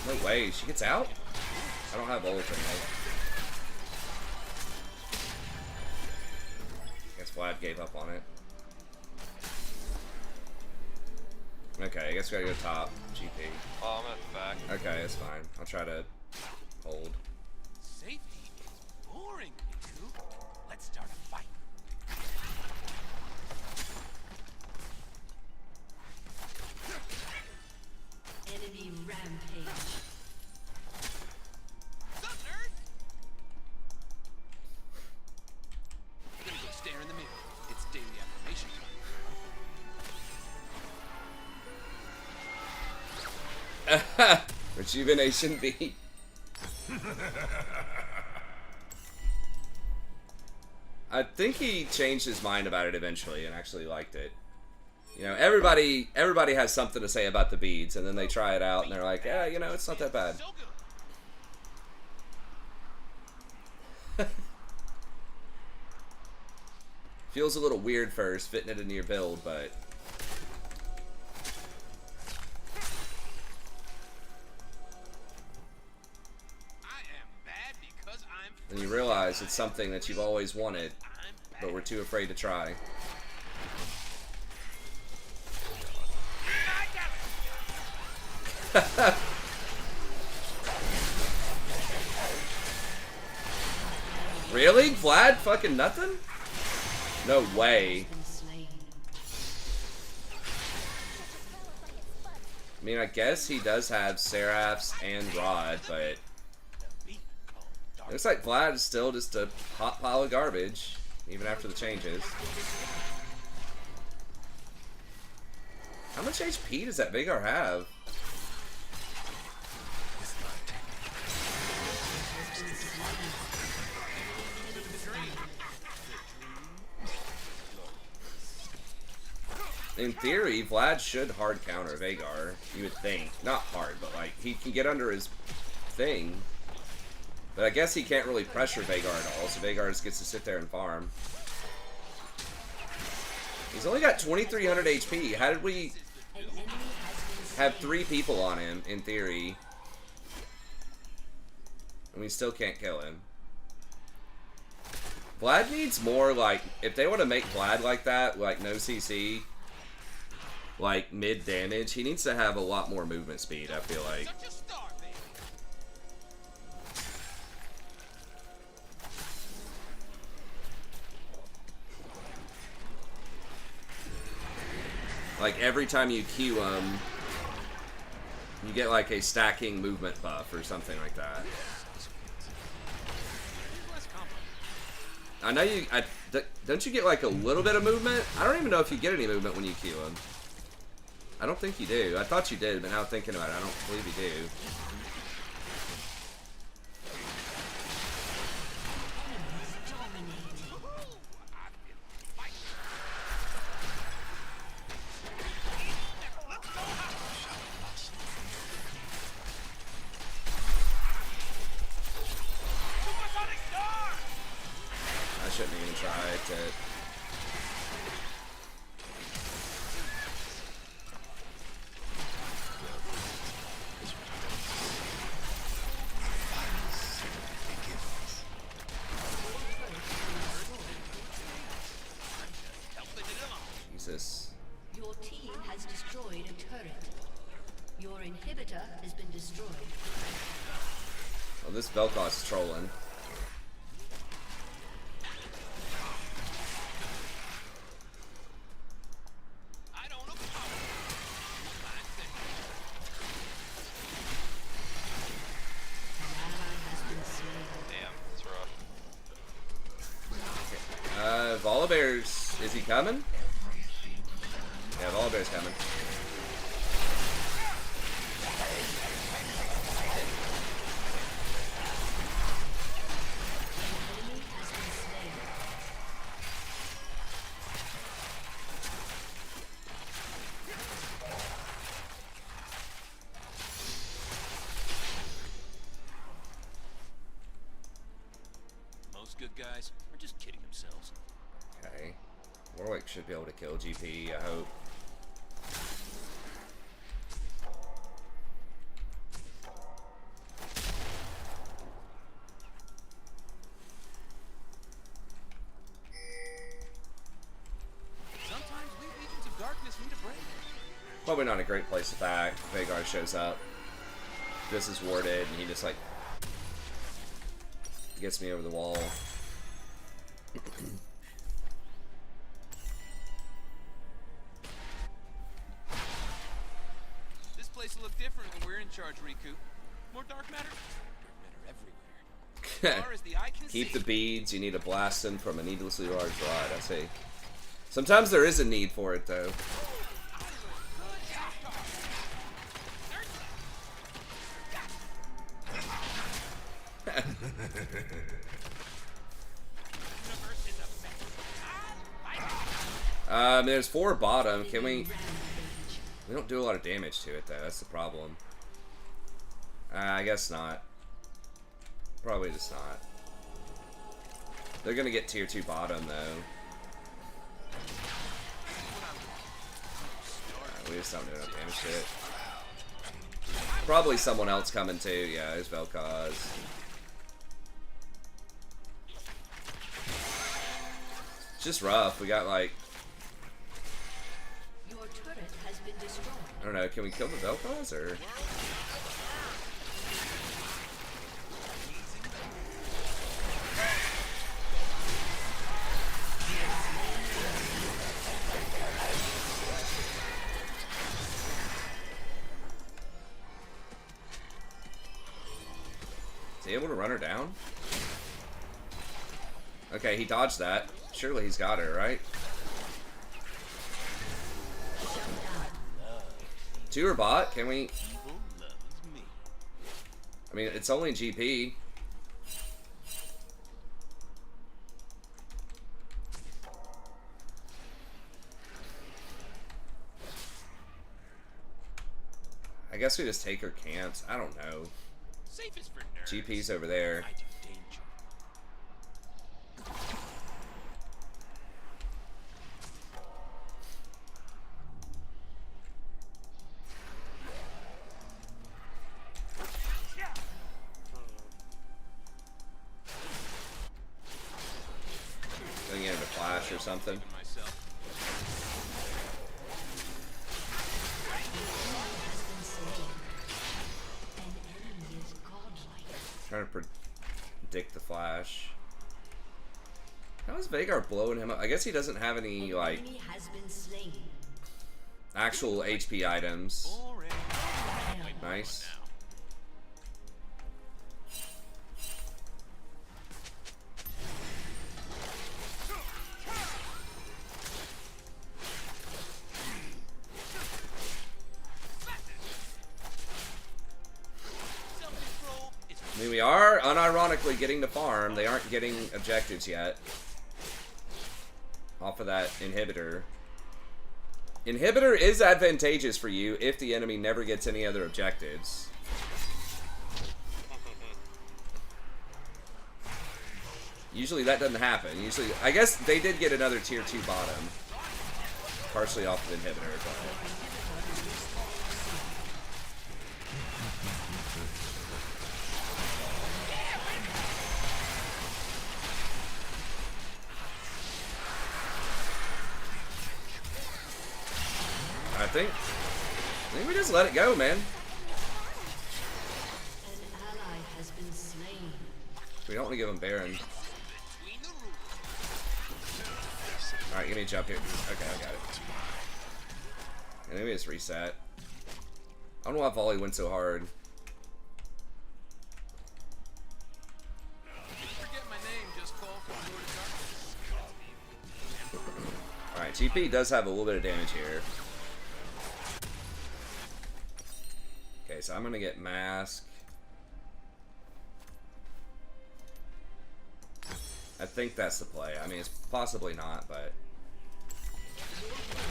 No way, she gets out? I don't have ult in me. Guess Vlad gave up on it. Okay, I guess we gotta go top. GP. Oh, I'm at the back. Okay, that's fine. I'll try to hold. Safety is boring, Miku. Let's start a fight. Enemy rampage. Sup, nerd? Gonna go stare in the mirror. It's daily affirmation time. Rejuvenation B. I think he changed his mind about it eventually and actually liked it. You know, everybody has something to say about the beads, and then they try it out and they're like, yeah, you know, it's not that bad. So good. Feels a little weird first, fitting it into your build, but I am bad because I'm then you realize it's something that you've always wanted, I'm bad. but we're too afraid to try. Really? Vlad fucking nothing? No way. Been slain. I mean, I guess he does have Seraphs and Rod, but it looks like Vlad is still just a hot pile of garbage, even after the changes. How much HP does that Veigar have? In theory, Vlad should hard counter Veigar, you would think. Not hard, but like, he can get under his thing. But I guess he can't really pressure Veigar at all, so Veigar just gets to sit there and farm. He's only got 2,300 HP. How did we have 3 people on him, in theory, and we still can't kill him? Vlad needs more, like, if they want to make Vlad like that, like no CC, like mid damage, he needs to have a lot more movement speed, I feel like. Like every time you Q him, you get like a stacking movement buff or something like that. I know you. Don't you get like a little bit of movement? I don't even know if you get any movement when you Q him. I don't think you do. I thought you did, but now thinking about it, I don't believe you do. I shouldn't even try to. Jesus. Your team has destroyed a turret. Your inhibitor has been destroyed. Oh, this Vel'Koz is trolling. Volibear's, is he coming? Yeah, Volibear's coming. Most good guys are just kidding themselves. Okay. Warwick should be able to kill GP, I hope. Sometimes we legions of darkness need a break. Probably not a great place to back. Veigar shows up. This is warded, and he just like gets me over the wall. This place will look different when we're in charge, Riku. More dark matter? Dark matter everywhere. As far as the eye can Keep see. the beads. You need to blast them from a needlessly large rod. I see. Sometimes there is a need for it, though. There's 4 bottom. Can we? We don't do a lot of damage to it, though. That's the problem. I guess not. Probably just not. They're gonna get tier 2 bottom, though. We just don't do enough damage to it. Probably someone else coming too. Yeah, there's Vel'Koz. It's just rough. We got like, Your turret has been destroyed. I don't know. Can we kill the Vel'Koz or? Is he able to run her down? Okay, he dodged that. Surely he's got her, right? To her bot, can we? I mean, it's only GP. I guess we just take her camps. I don't know. Safest for nerds. GP's over there. I do danger. Going into flash or something. Myself. An enemy is godlike. Trying to predict the flash. How is Vagar blowing him up? I guess he doesn't have any, like, Enemy has been slain. actual HP items. Boring. Nice. Self-control is I mean, we are unironically getting the farm. They aren't getting objectives yet. Off of that inhibitor. Inhibitor is advantageous for you if the enemy never gets any other objectives. Usually that doesn't happen. Usually, I guess they did get another tier 2 bottom. Partially off the inhibitor, but... I think we just let it go, man. An ally has been slain. We don't want to give him Baron. Alright, give me a jump here. Okay, I got it. Yeah, maybe it's reset. I don't know why volley went so hard. forget my name, just call from door to door. Alright, GP does have a little bit of damage here. Okay, so I'm gonna get Mask. I think that's the play. I mean, it's possibly not, but...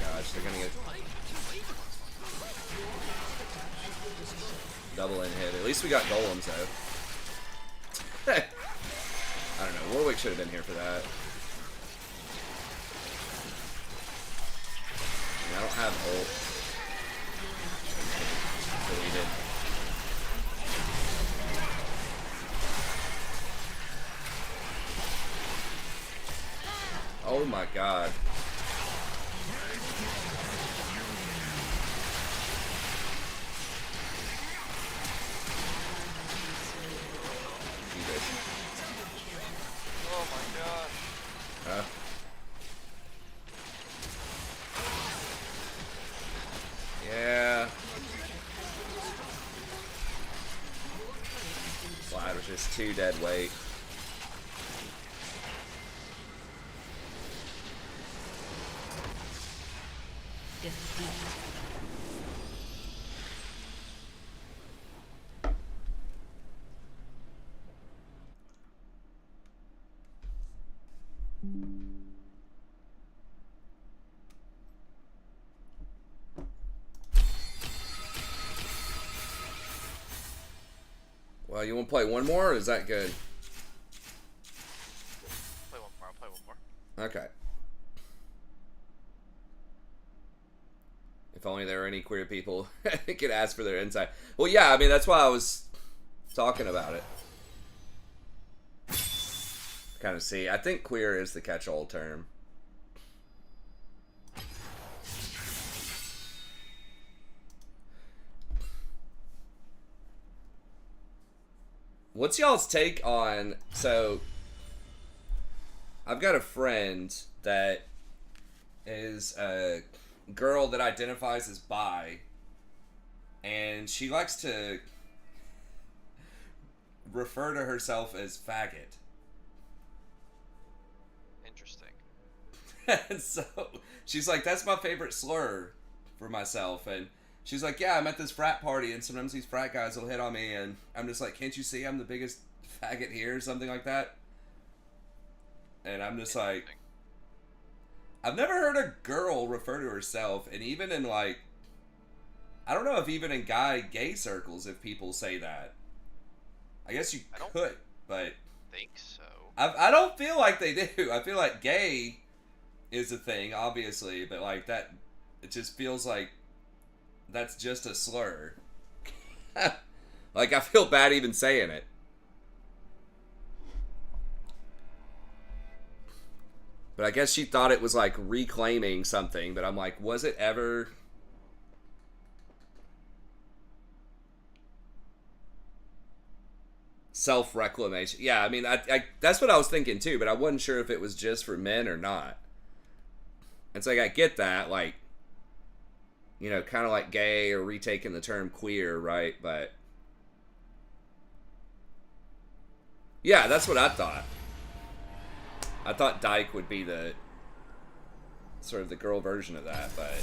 Gosh, they're gonna get... Double in hit. At least we got golems, though. I don't know. Warwick should have been here for that. I mean, I don't have ult. Deleted. Oh my god. Jesus. Oh my gosh. Yeah. Slide was just too dead weight. Defeat. Well, you want to play one more, or is that good? Play one more. I'll play one more. Okay. If only there were any queer people who could ask for their insight. Well, yeah, I mean, that's why I was talking about it. Kind of see. I think queer is the catch-all term. What's y'all's take on... So, I've got a friend that is a girl that identifies as bi, and she likes to refer to herself as faggot. Interesting. And so she's like, that's my favorite slur for myself. And she's like, yeah, I'm at this frat party and sometimes these frat guys will hit on me and I'm just like, can't you see I'm the biggest faggot here or something like that? And I'm just like, I've never heard a girl refer to herself, and even in like, I don't know if even in gay circles if people say that. I guess you I don't could, but think so. I don't feel like they do. I feel like gay is a thing, obviously, but like that, it just feels like that's just a slur. Like, I feel bad even saying it. But I guess she thought it was like reclaiming something, but I'm like, was it ever? Self-reclamation. Yeah, I mean, I that's what I was thinking too, but I wasn't sure if it was just for men or not. It's like, I get that, like, you know, kind of like gay or retaking the term queer, right? But yeah, that's what I thought. I thought dyke would be the sort of the girl version of that, but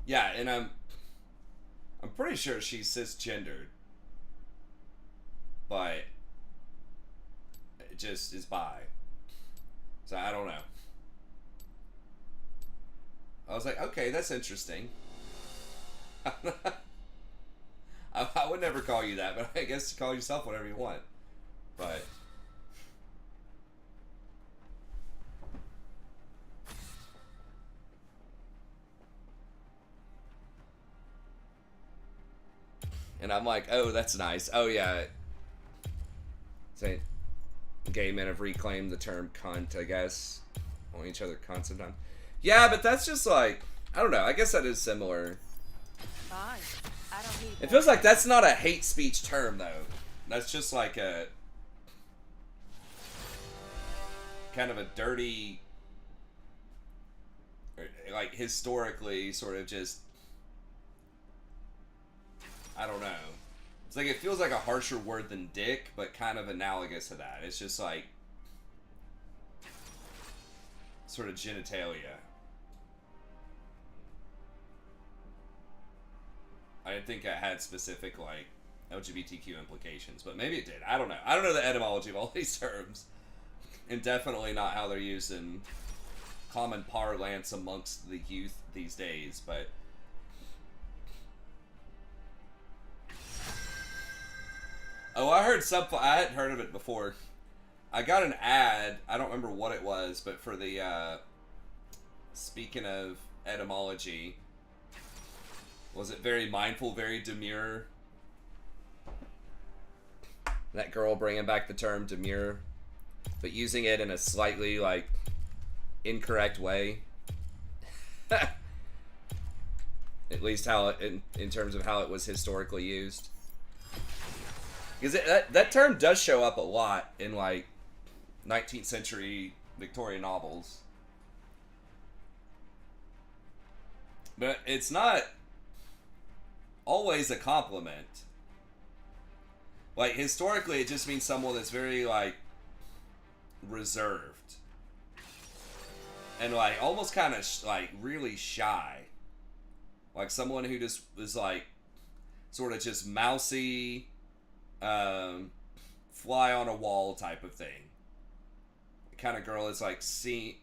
yeah, and I'm pretty sure she's cisgendered, but it just is bi. So I don't know. I was like, okay, that's interesting. I would never call you that, but I guess call yourself whatever you want. But and I'm like, oh, that's nice. Oh yeah. Say, gay men have reclaimed the term cunt, I guess. Calling each other cunts sometimes. Yeah, but that's just like, I don't know. I guess that is similar. Fine. I don't need It feels like that's not a hate speech term, though. That's just like a kind of a dirty, like historically, sort of just, I don't know. It's like, it feels like a harsher word than dick, but kind of analogous to that. It's just like sort of genitalia. I didn't think it had specific, like, LGBTQ implications, but maybe it did. I don't know. I don't know the etymology of all these terms. And definitely not how they're used in common parlance amongst the youth these days, but oh, I hadn't heard of it before. I got an ad, I don't remember what it was, but for the, speaking of etymology, was it very mindful, very demure? That girl bringing back the term demure, but using it in a slightly, like, incorrect way. At least how it, in terms of how it was historically used. Because that term does show up a lot in, like, 19th century Victorian novels. But it's not always a compliment. Like, historically, it just means someone that's very, like, reserved. And, like, almost kind of, like, really shy. Like, someone who just is, like, sort of just mousy, fly on a wall type of thing. The kind of girl that's, like, seen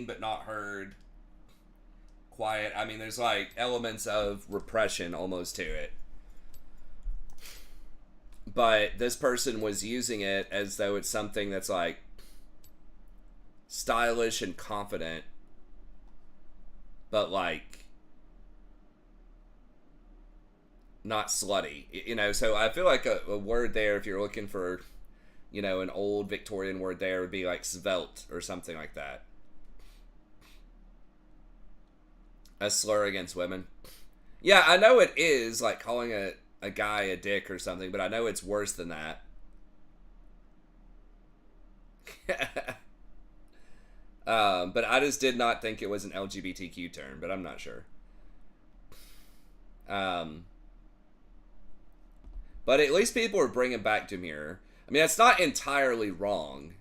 but not heard. Quiet. I mean, there's, like, elements of repression almost to it. But this person was using it as though it's something that's, like, stylish and confident, but, like, not slutty. You know, so I feel like a word there, if you're looking for, you know, an old Victorian word there, would be, like, svelte or something like that. A slur against women. Yeah, I know it is, like, calling a guy a dick or something, but I know it's worse than that. But I just did not think it was an LGBTQ term, but I'm not sure. But at least people are bringing back demure. I mean, it's not entirely wrong,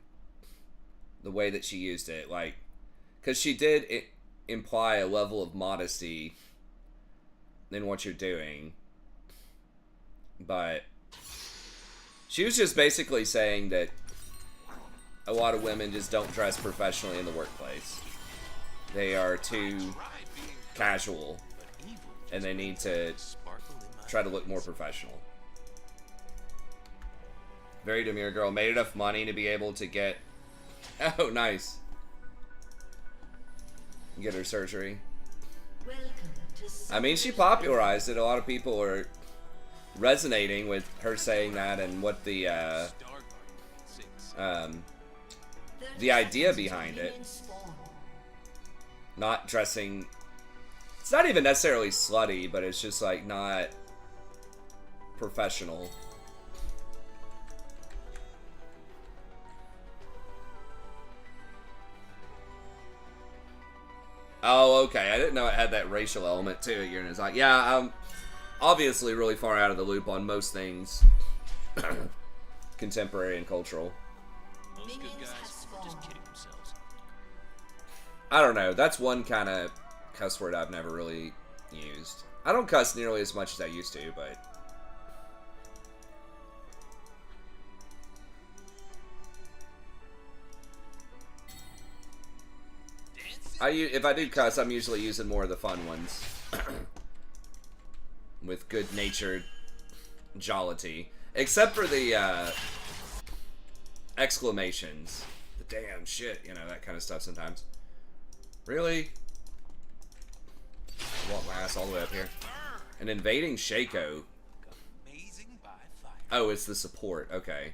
the way that she used it, like, because she did imply a level of modesty in what you're doing. But she was just basically saying that a lot of women just don't dress professionally in the workplace. They are too casual, and they need to try to look more professional. Very demure girl. Made enough money to be able to get... Oh, nice. Get her surgery. I mean, she popularized it. A lot of people are resonating with her saying that and what the idea behind it. Not dressing... It's not even necessarily slutty, but it's just, like, not professional. Oh, okay. I didn't know it had that racial element to it. It's like, yeah, I'm obviously really far out of the loop on most things contemporary and cultural. Most good guys are just kidding themselves. I don't know. That's one kind of cuss word I've never really used. I don't cuss nearly as much as I used to, but... if I do cuss, I'm usually using more of the fun ones. With good-natured jollity. Except for the, exclamations. The damn shit, you know, that kind of stuff sometimes. Really? I want my ass all the way up here. An invading Shaco. Oh, it's the support. Okay.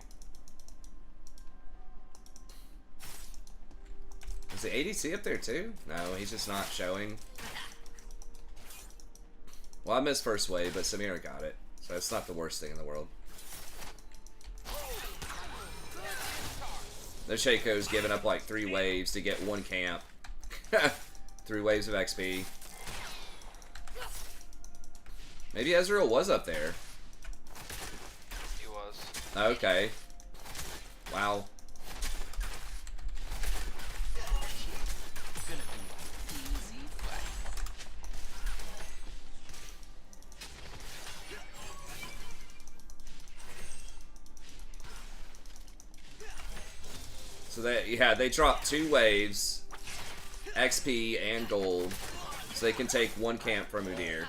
Is the ADC up there too? No, he's just not showing. Well, I missed first wave, but Samira got it. So it's not the worst thing in the world. The Shaco's giving up like 3 waves to get 1 camp. 3 waves of XP. Maybe Ezreal was up there. He was. Okay. Wow. So they dropped 2 waves, XP and gold, so they can take 1 camp from Udyr.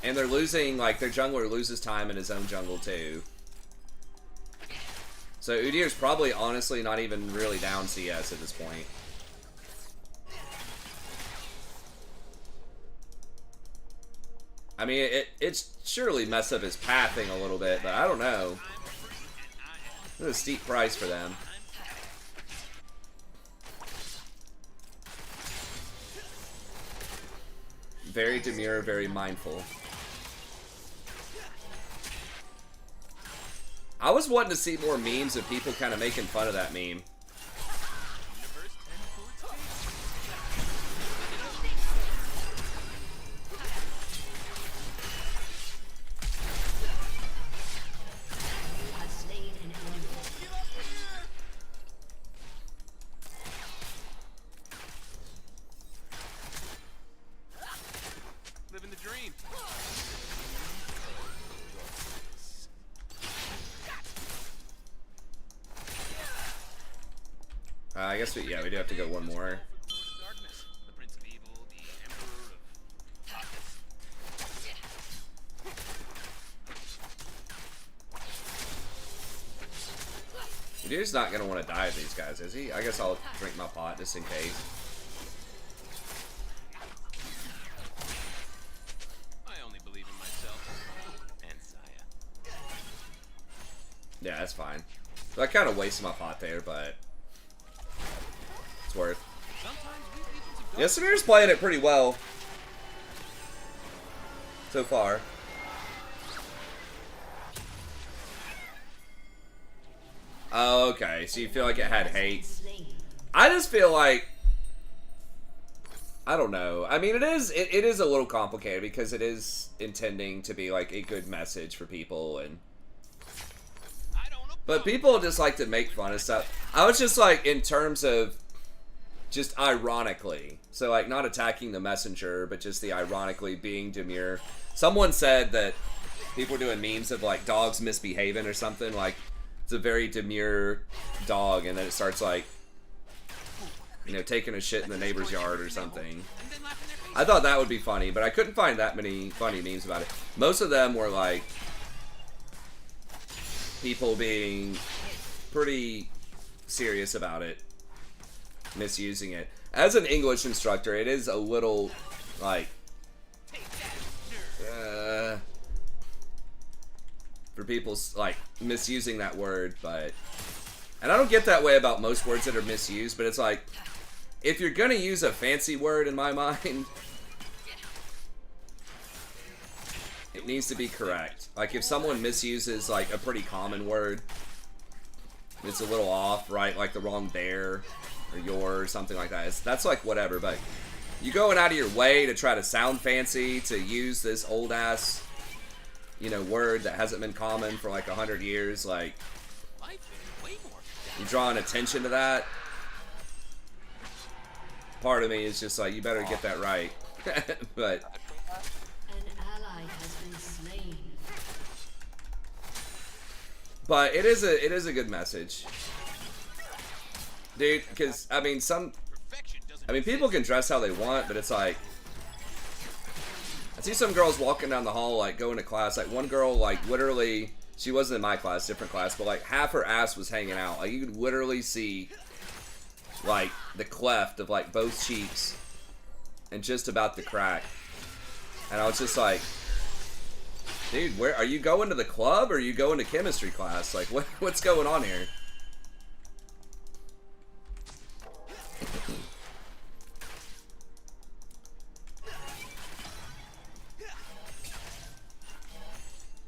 And they're losing, like, their jungler loses time in his own jungle too. So Udyr's probably honestly not even really down CS at this point. I mean, it's surely messed up his pathing a little bit, but I don't know. It's a steep price for them. Very demure, very mindful. I was wanting to see more memes of people kind of making fun of that meme. Living the dream. I guess we do have to go one more. The Prince of Evil, the Emperor of Darkness. Dude's not gonna want to die of these guys, is he? I guess I'll drink my pot just in case. I only believe in myself and Saya. Yeah, that's fine. So I kind of wasted my pot there, but it's worth. Yeah, Samir's playing it pretty well so far. Oh, okay. So you feel like it had hate? I just feel like, I don't know. I mean, it is a little complicated because it is intending to be like a good message for people, and but people just like to make fun of stuff. I was just like, in terms of just ironically, so like not attacking the messenger, but just the ironically being demure. Someone said that people were doing memes of like dogs misbehaving or something. Like, it's a very demure dog, and then it starts like, you know, taking a shit in the neighbor's yard or something. I thought that would be funny, but I couldn't find that many funny memes about it. Most of them were like people being pretty serious about it, misusing it. As an English instructor, it is a little like for people like misusing that word, but and I don't get that way about most words that are misused, but it's like if you're gonna use a fancy word in my mind, it needs to be correct. Like if someone misuses like a pretty common word, it's a little off, right? Like the wrong bear or your or something like that. That's like whatever, but you going out of your way to try to sound fancy, to use this old ass, you know, word that hasn't been common for like 100 years, like you're drawing attention to that. Part of me is just like, you better get that right. But An ally has been slain. but it is a good message, dude. Because I mean, people can dress how they want, but it's like I see some girls walking down the hall like going to class. Like one girl, like literally, she wasn't in my class, different class, but like half her ass was hanging out. Like you could literally see like the cleft of like both cheeks and just about the crack. And I was just like, dude, where are you going to the club or are you going to chemistry class? Like what's going on here?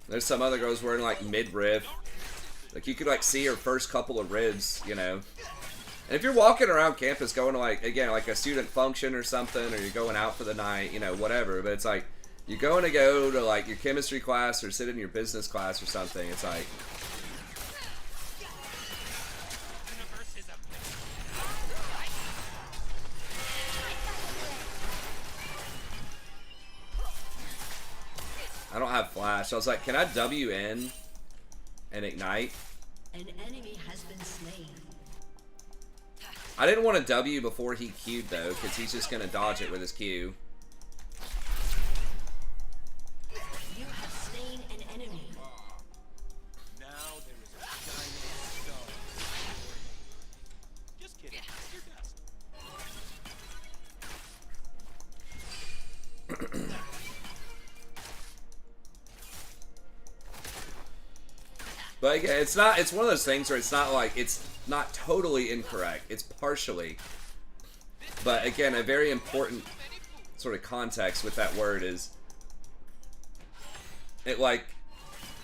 There's some other girls wearing like mid-rib. Like you could like see her first couple of ribs, you know. And if you're walking around campus going to like, again, like a student function or something, or you're going out for the night, you know, whatever, but it's like, you're going to go to like your chemistry class or sit in your business class or something, it's like, I don't have flash. I was like, can I W in and ignite? An enemy has been slain. I didn't want to W before he Q'd though, because he's just going to dodge it with his Q. You have slain an enemy. Now there is a giant star. Just kidding. Your best. But again, it's not, it's one of those things where it's not like, it's not totally incorrect. It's partially. But again, a very important sort of context with that word is it like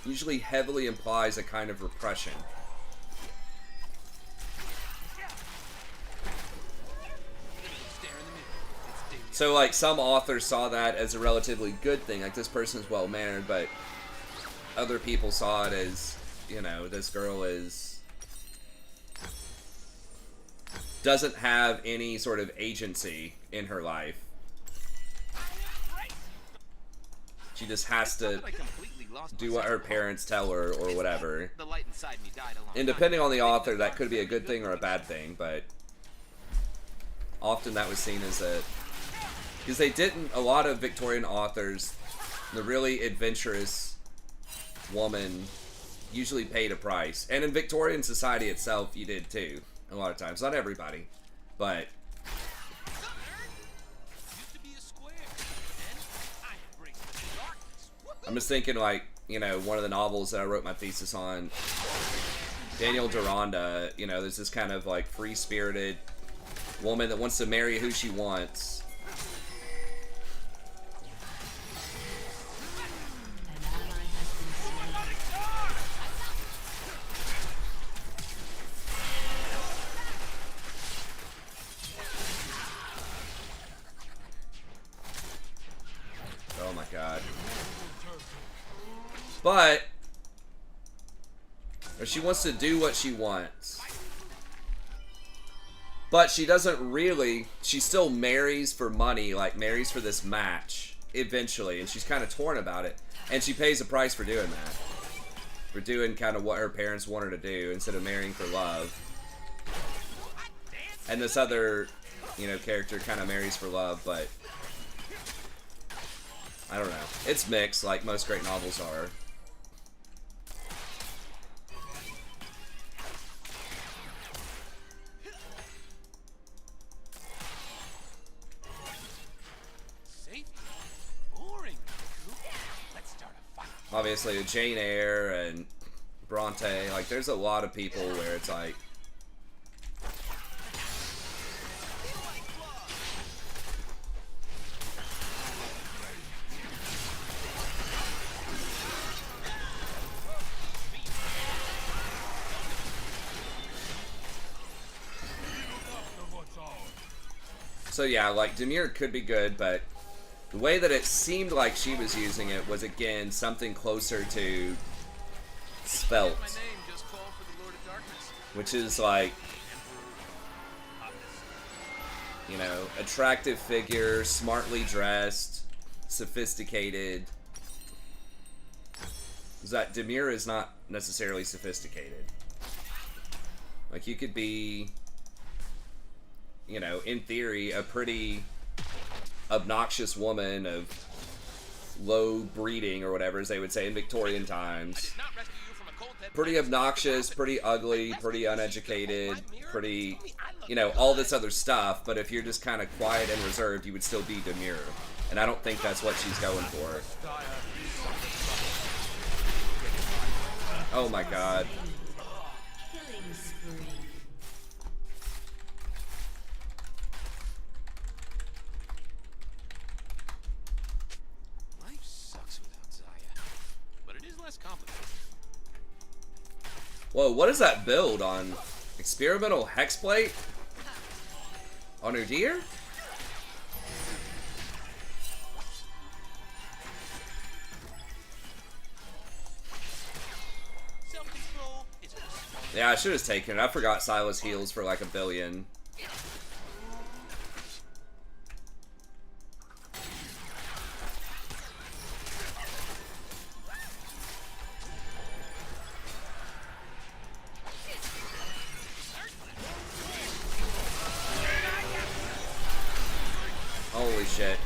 usually heavily implies a kind of repression. So like some authors saw that as a relatively good thing, like this person's well-mannered, but other people saw it as, you know, this girl doesn't have any sort of agency in her life. She just has to do what her parents tell her or whatever. And depending on the author, that could be a good thing or a bad thing, but often that was seen as a... Because they didn't, a lot of Victorian authors, the really adventurous woman usually paid a price. And in Victorian society itself, you did too. A lot of times. Not everybody, but... I'm just thinking like, you know, one of the novels that I wrote my thesis on, Daniel Deronda, you know, there's this kind of like free-spirited woman that wants to marry who she wants. Oh my god. But, or she wants to do what she wants. But she doesn't really, she still marries for money, like marries for this match, eventually. And she's kind of torn about it. And she pays a price for doing that. We're doing kind of what her parents want her to do instead of marrying for love. And this other, you know, character kind of marries for love, but I don't know. It's mixed, like most great novels are. Obviously, Jane Eyre and Bronte, like, there's a lot of people where it's like, so yeah, like, Demure could be good, but the way that it seemed like she was using it was, again, something closer to Svelte. Which is like, you know, attractive figure, smartly dressed, sophisticated. Because that Demure is not necessarily sophisticated. Like, you could be, you know, in theory, a pretty obnoxious woman of low breeding or whatever, as they would say in Victorian times. Pretty obnoxious, pretty ugly, pretty uneducated, pretty, you know, all this other stuff, but if you're just kind of quiet and reserved, you would still be Demure. And I don't think that's what she's going for. Oh my god. Whoa, what is that build on? Experimental Hexplate? On her deer? Yeah, I should have taken it. I forgot Silas heals for like 1 billion. Holy shit.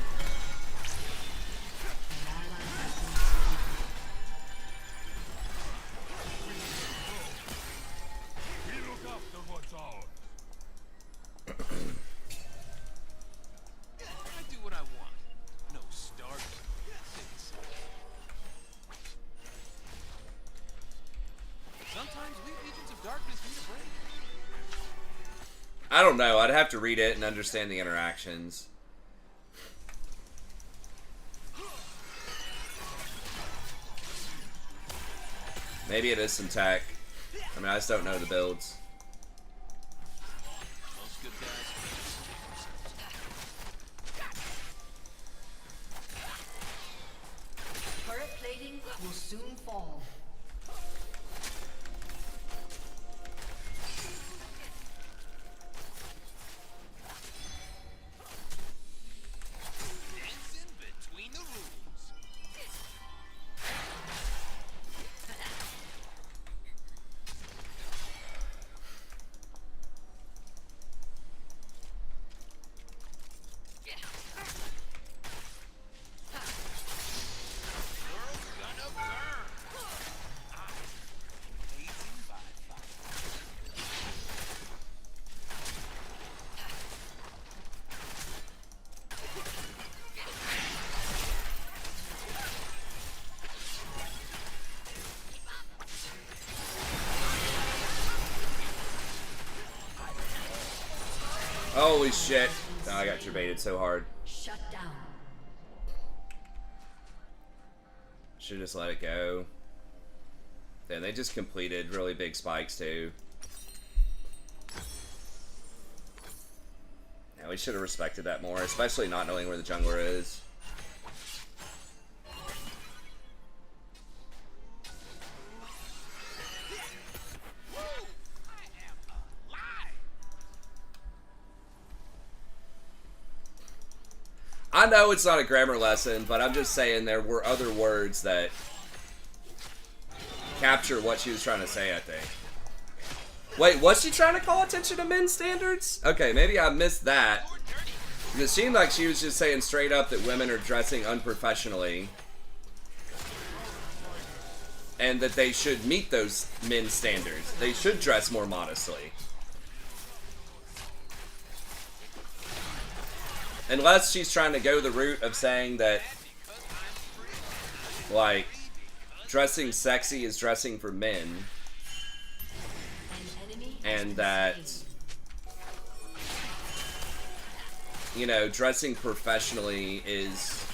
I don't know. I'd have to read it and understand the interactions. Maybe it is some tech. I mean, I just don't know the builds. Turret plating will soon fall. Holy shit. Oh, I got turbated so hard. Shut down. Should just let it go. Then they just completed really big spikes too. Yeah, we should have respected that more, especially not knowing where the jungler is. I know it's not a grammar lesson, but I'm just saying there were other words that capture what she was trying to say, I think. Wait, was she trying to call attention to men's standards? Okay, maybe I missed that. It seemed like she was just saying straight up that women are dressing unprofessionally. And that they should meet those men's standards. They should dress more modestly. Unless she's trying to go the route of saying that, like, dressing sexy is dressing for men. And that, you know, dressing professionally is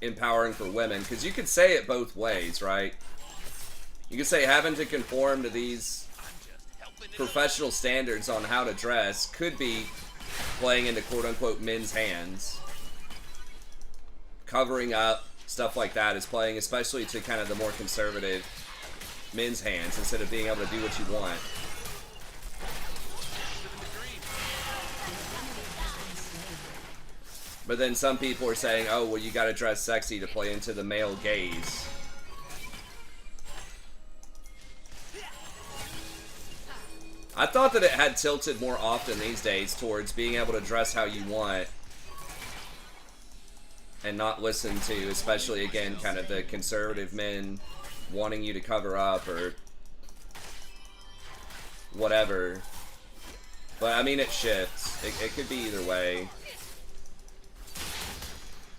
empowering for women. Because you could say it both ways, right? You could say having to conform to these professional standards on how to dress could be playing into quote-unquote men's hands. Covering up, stuff like that is playing especially to kind of the more conservative men's hands instead of being able to do what you want. But then some people are saying, oh, well, you gotta dress sexy to play into the male gaze. I thought that it had tilted more often these days towards being able to dress how you want and not listen to, especially again, kind of the conservative men wanting you to cover up or whatever. But I mean, it shifts. It could be either way.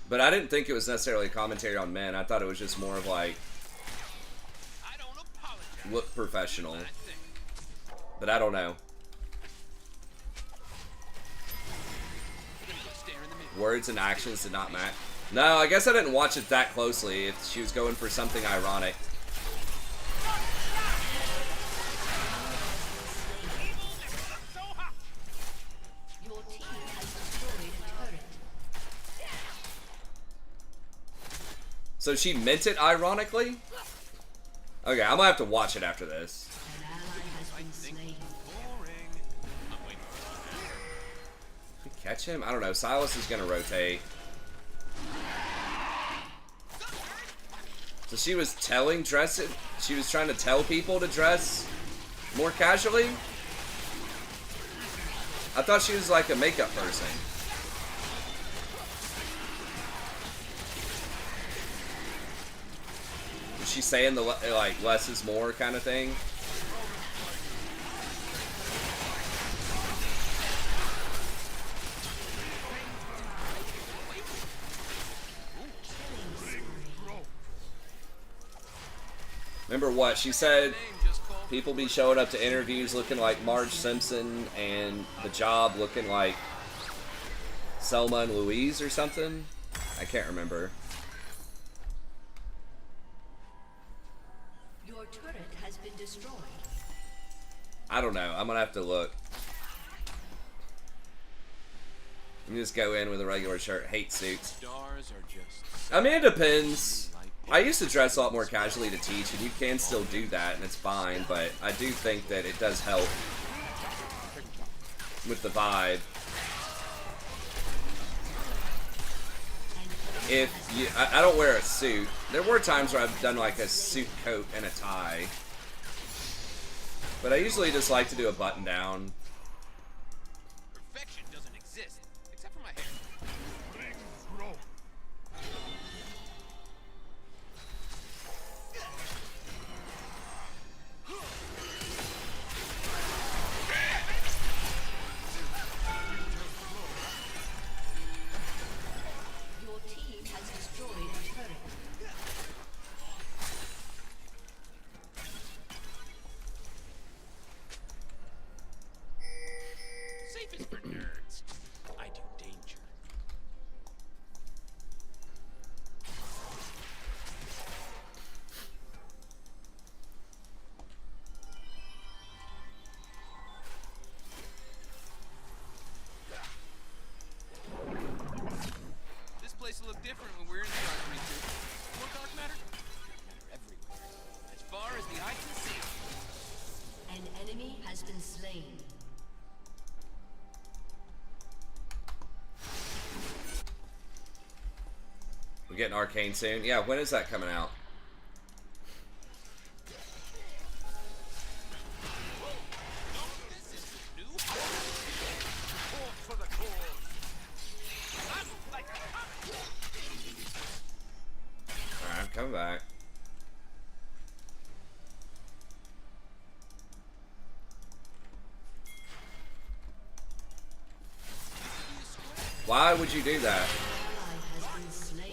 But I didn't think it was necessarily a commentary on men. I thought it was just more of like, look professional. But I don't know. Words and actions did not match. No, I guess I didn't watch it that closely if she was going for something ironic. So she meant it ironically? Okay, I'm gonna have to watch it after this. Catch him? I don't know. Silas is gonna rotate. So she was she was trying to tell people to dress more casually? I thought she was like a makeup person. Was she saying the like less is more kind of thing? Remember what she said? People be showing up to interviews looking like Marge Simpson and the job looking like Selma and Louise or something? I can't remember. Your turret has been destroyed. I don't know. I'm gonna have to look. Let me just go in with a regular shirt. Hate suits. I mean, it depends. I used to dress a lot more casually to teach, and you can still do that, and it's fine, but I do think that it does help with the vibe. If you, I don't wear a suit. There were times where I've done like a suit coat and a tie, but I usually just like to do a button down. Perfection doesn't exist, except for my hair. Your team has destroyed a turret. Safe is for nerds. I do danger. This place will look different when we're in the dark research. More dark matter? Matter everywhere. As far as the eye can see. An enemy has been slain. We're getting Arcane soon. Yeah, when is that coming out? Come back. Why would you do that?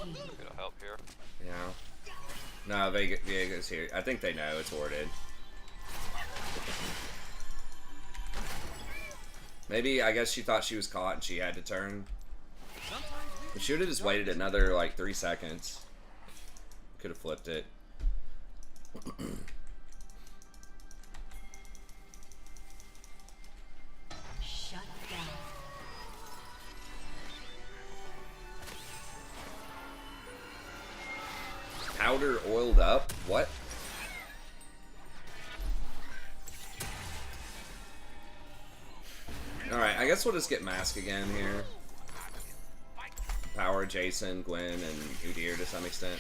It'll help here. Yeah. No, Vega's here. I think they know it's warded. Maybe, I guess she thought she was caught and she had to turn. We should have just waited another, like, 3 seconds. Could have flipped it. Shut down. Powder oiled up? What? Alright, I guess we'll just get Mask again here. Power Jayson, Gwen, and Udyr to some extent.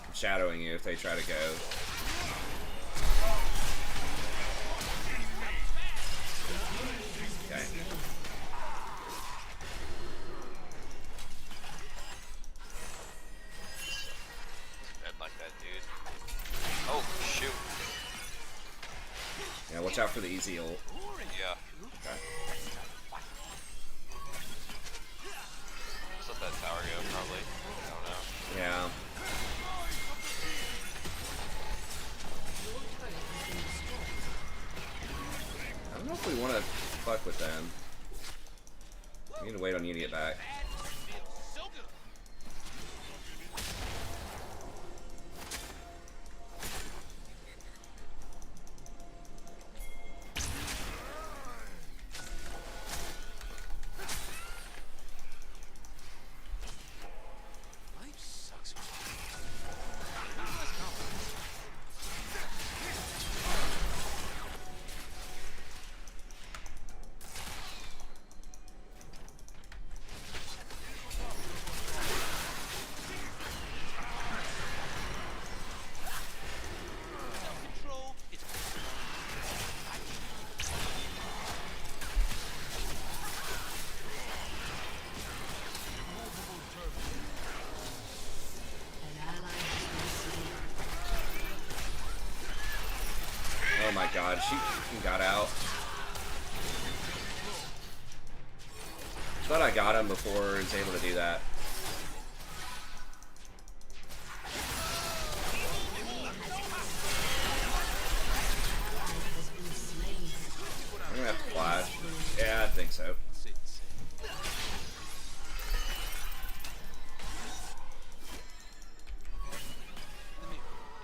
I'm shadowing you if they try to go. Okay. Dead like that, dude. Oh, shoot. Yeah, watch out for the easy ult. Yeah. Okay. Just let that tower go, probably. I don't know. Yeah. I don't know if we want to fuck with them. We need to wait on you to get back. Life sucks. Control is An ally has been slain. Oh my god, she got out. Thought I got him before he was able to do that. I'm gonna have to flash. Yeah, I think so.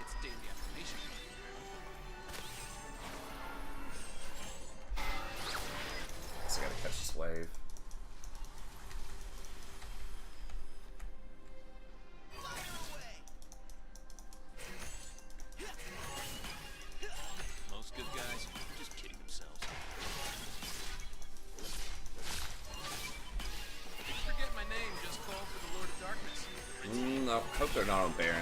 It's daily affirmation. Just gotta catch this wave. Most good guys are just kidding themselves. If you forget my name, just call for the Lord of Darkness. I hope they're not on Baron.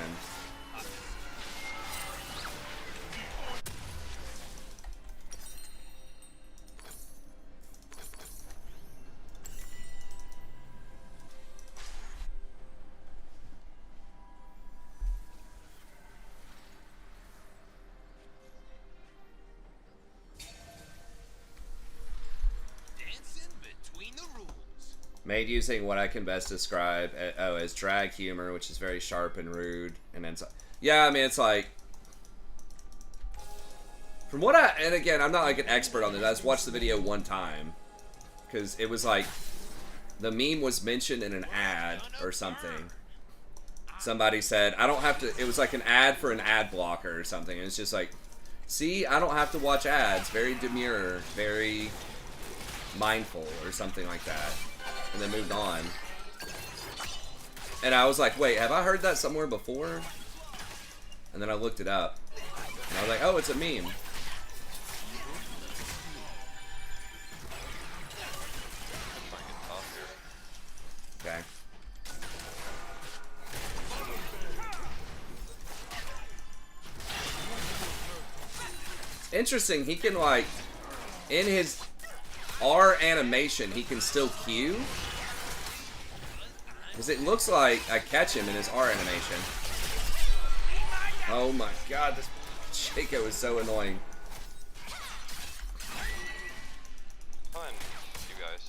Dancing between the rules. Made using what I can best describe as drag humor, which is very sharp and rude. And then, yeah, I mean, it's like, from what and again, I'm not like an expert on this. I just watched the video one time because it was like the meme was mentioned in an ad or something. Somebody said, I don't have to, it was like an ad for an ad blocker or something. And it's just like, see, I don't have to watch ads. Very demure, very mindful or something like that. And then moved on. And I was like, wait, have I heard that somewhere before? And then I looked it up. And I was like, oh, it's a meme. Okay. interesting. He can, like, in his R animation, he can still Q. Because it looks like I catch him in his R animation. Oh my god, this Shaco is so annoying. Fun, you guys.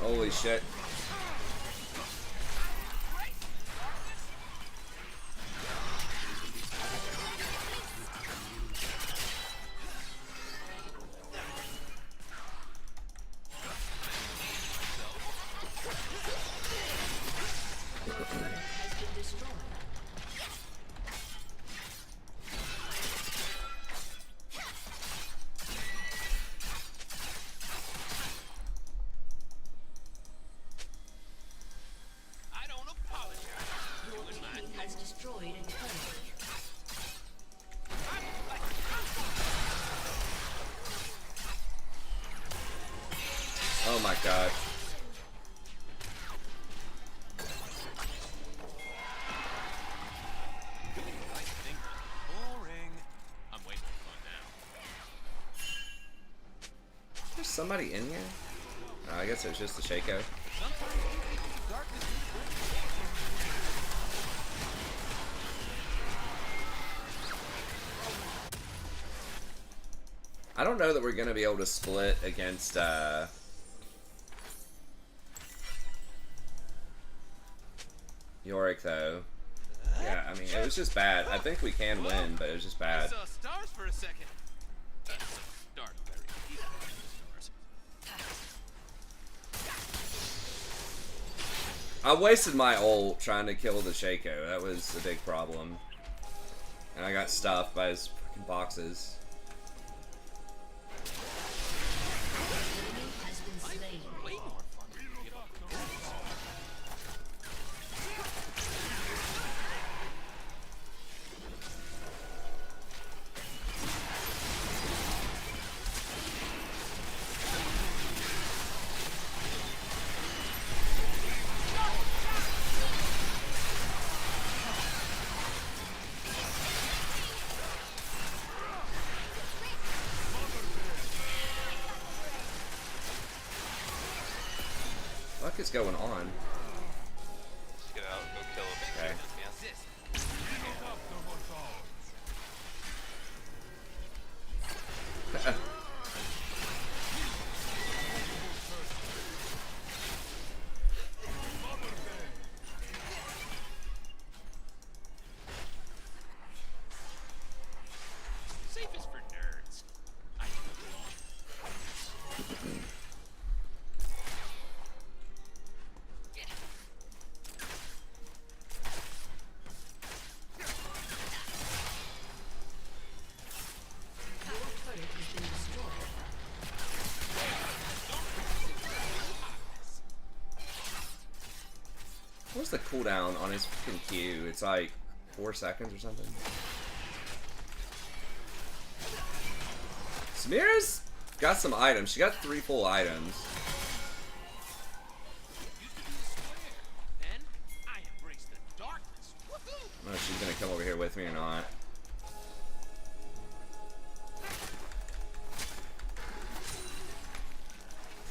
Holy shit. Has destroyed a turret. Oh my god. Boring. I'm way more fun now. There's somebody in here? Oh, I guess it was just the Shaco. I don't know that we're gonna be able to split against Yorick though. Yeah, I mean it was just bad. I think we can win, but it was just bad. I saw stars for a second. Stars, very stars. I wasted my ult trying to kill the Shaco. That was a big problem. And I got stuffed by his freaking boxes. Has been slain. Way more fun. Get off the What is going on? Let's get out, go kill him. Okay. Safe is for nerds. I Your turret has been destroyed. What's the cooldown on his freaking Q? It's like 4 seconds or something. Samira's got some items. She got 3 full items. Then I embrace the darkness. Woohoo! I don't know if she's gonna come over here with me or not.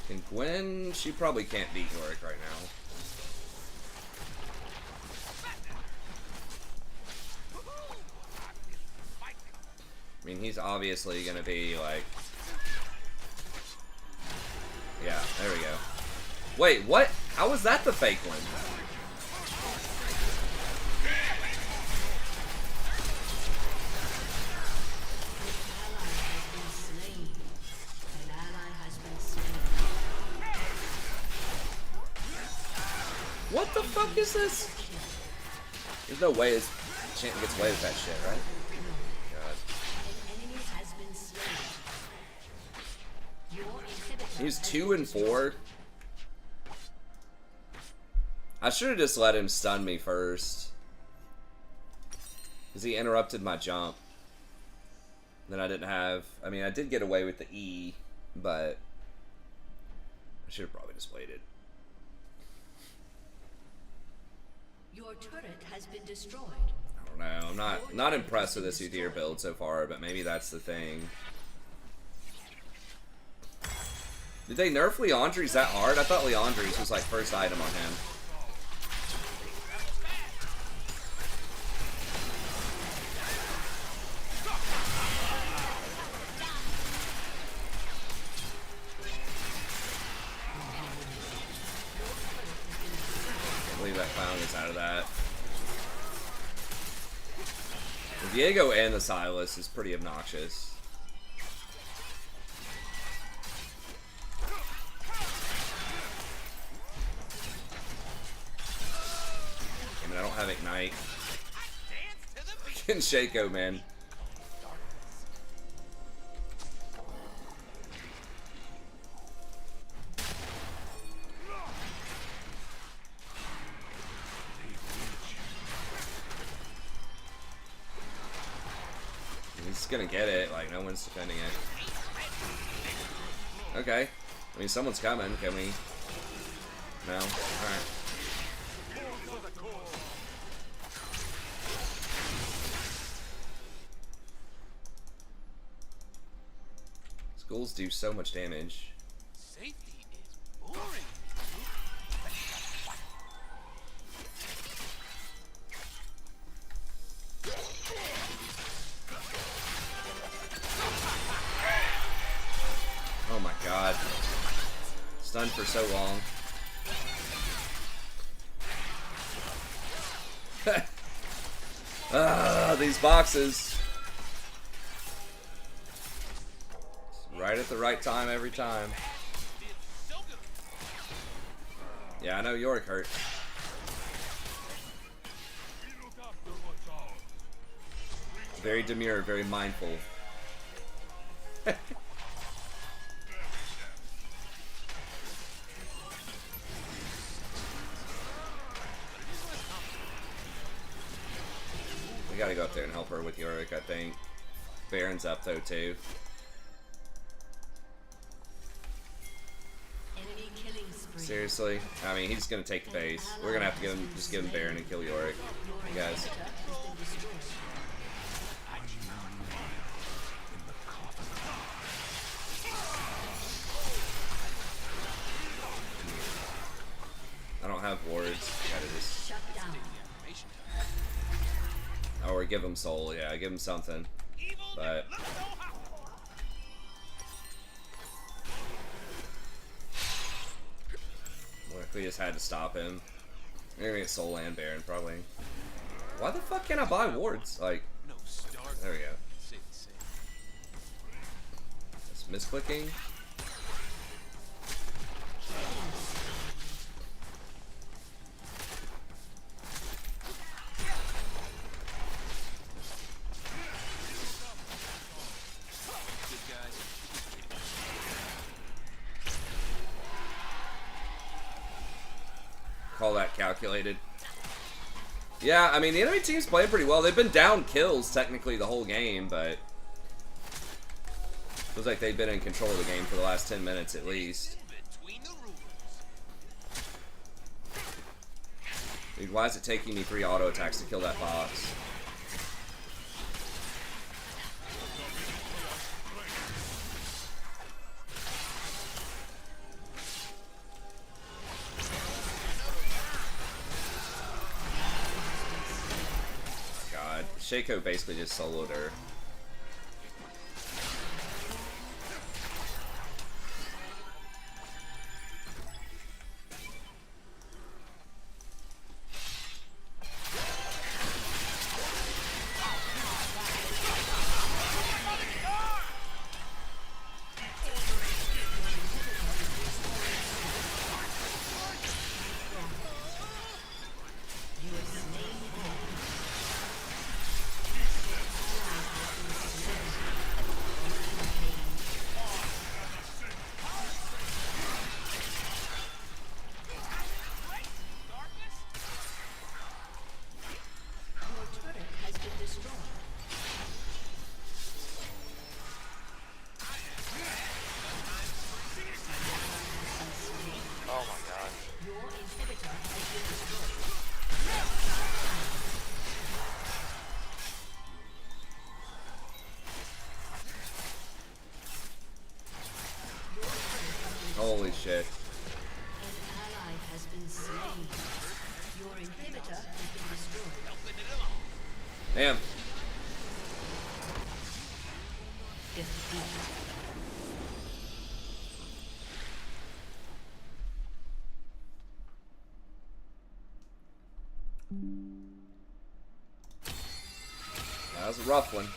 And Gwen, she probably can't beat Yorick right now. I mean, he's obviously gonna be like... Yeah, there we go. Wait, what? How was that the fake one? An ally has been slain. What the fuck is this? There's no way his champ gets away with that shit, right? God. He's 2 and 4. I should have just let him stun me first. Because he interrupted my jump. Then I didn't have... I mean, I did get away with the E, but... I should have probably just waited. Your turret has been destroyed. I don't know. I'm not impressed with this Udyr build so far, but maybe that's the thing. Did they nerf Leandri's that hard? I thought Leandri's was like first item on him. Can't believe that clown is out of that. The Diego and the Silas is pretty obnoxious. I don't have Ignite. Fucking Shaco, man. He's gonna get it, like no one's defending it. Okay. I mean someone's coming, can we? No? Alright. Ghouls do so much damage. Safety is boring. Oh my god. Stunned for so long. Ah, these boxes. Right at the right time every time. Yeah, I know Yorick hurt. Very demure, very mindful. We gotta go up there and help her with Yorick, I think. Baron's up though too. Seriously? I mean, he's gonna take the base. We're gonna have to just give him Baron and kill Yorick. You guys. I don't have wards. Gotta just... Or give him soul. Yeah, give him something. But... we just had to stop him. We're gonna get Soul and Baron, probably. Why the fuck can't I buy wards? Like, there we go. It's misclicking. Call that calculated. Yeah, I mean, the enemy team's playing pretty well. They've been down kills, technically, the whole game, but... feels like they've been in control of the game for the last 10 minutes, at least. Dude, why is it taking me 3 auto attacks to kill that boss? Shaco basically just soloed her. shit. An ally has been slain. Your inhibitor has been destroyed. Damn. Defeat. That was a rough one.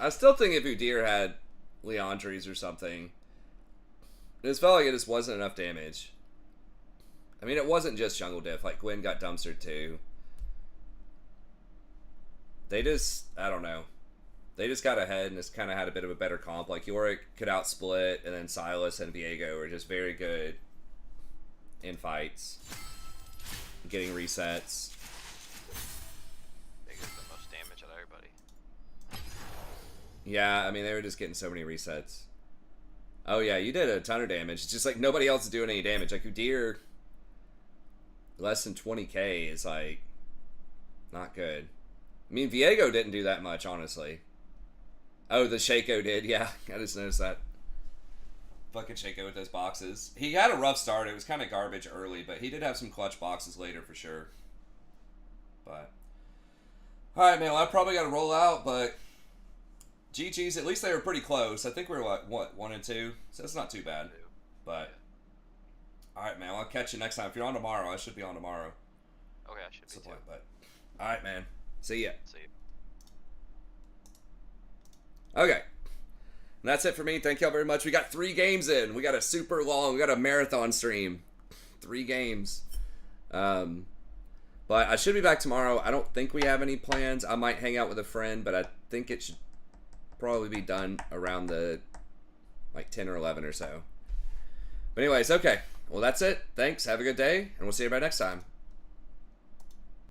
I still think if Udyr had Leandries or something, it just felt like it just wasn't enough damage. I mean, it wasn't just jungle diff. Like, Gwen got dumpstered too. They just, I don't know. They just got ahead and just kind of had a bit of a better comp. Like, Yorick could outsplit, and then Silas and Viego were just very good in fights. Getting resets. They get the most damage out of everybody. Yeah, I mean, they were just getting so many resets. Oh, yeah, you did a ton of damage. It's just like nobody else is doing any damage. Like, Udyr, less than 20k is, like, not good. I mean, Viego didn't do that much, honestly. Oh, the Shaco did. Yeah, I just noticed that. Fucking Shaco with those boxes. He had a rough start. It was kind of garbage early, but he did have some clutch boxes later for sure. But, alright, man, well, I probably got to roll out, but GG's, at least they were pretty close. I think we were, what, 1 and 2? So that's not too bad. But, alright, man, well, I'll catch you next time. If you're on tomorrow, I should be on tomorrow. Okay, I should be too. But, alright, man. See ya. See you. Okay. And that's it for me. Thank y'all very much. We got 3 games in. We got a super long, we got a marathon stream. 3 games. But I should be back tomorrow. I don't think we have any plans. I might hang out with a friend, but I think it should probably be done around the, like, 10 or 11 or so. But anyways, okay. Well, that's it. Thanks. Have a good day, and we'll see you everybody next time.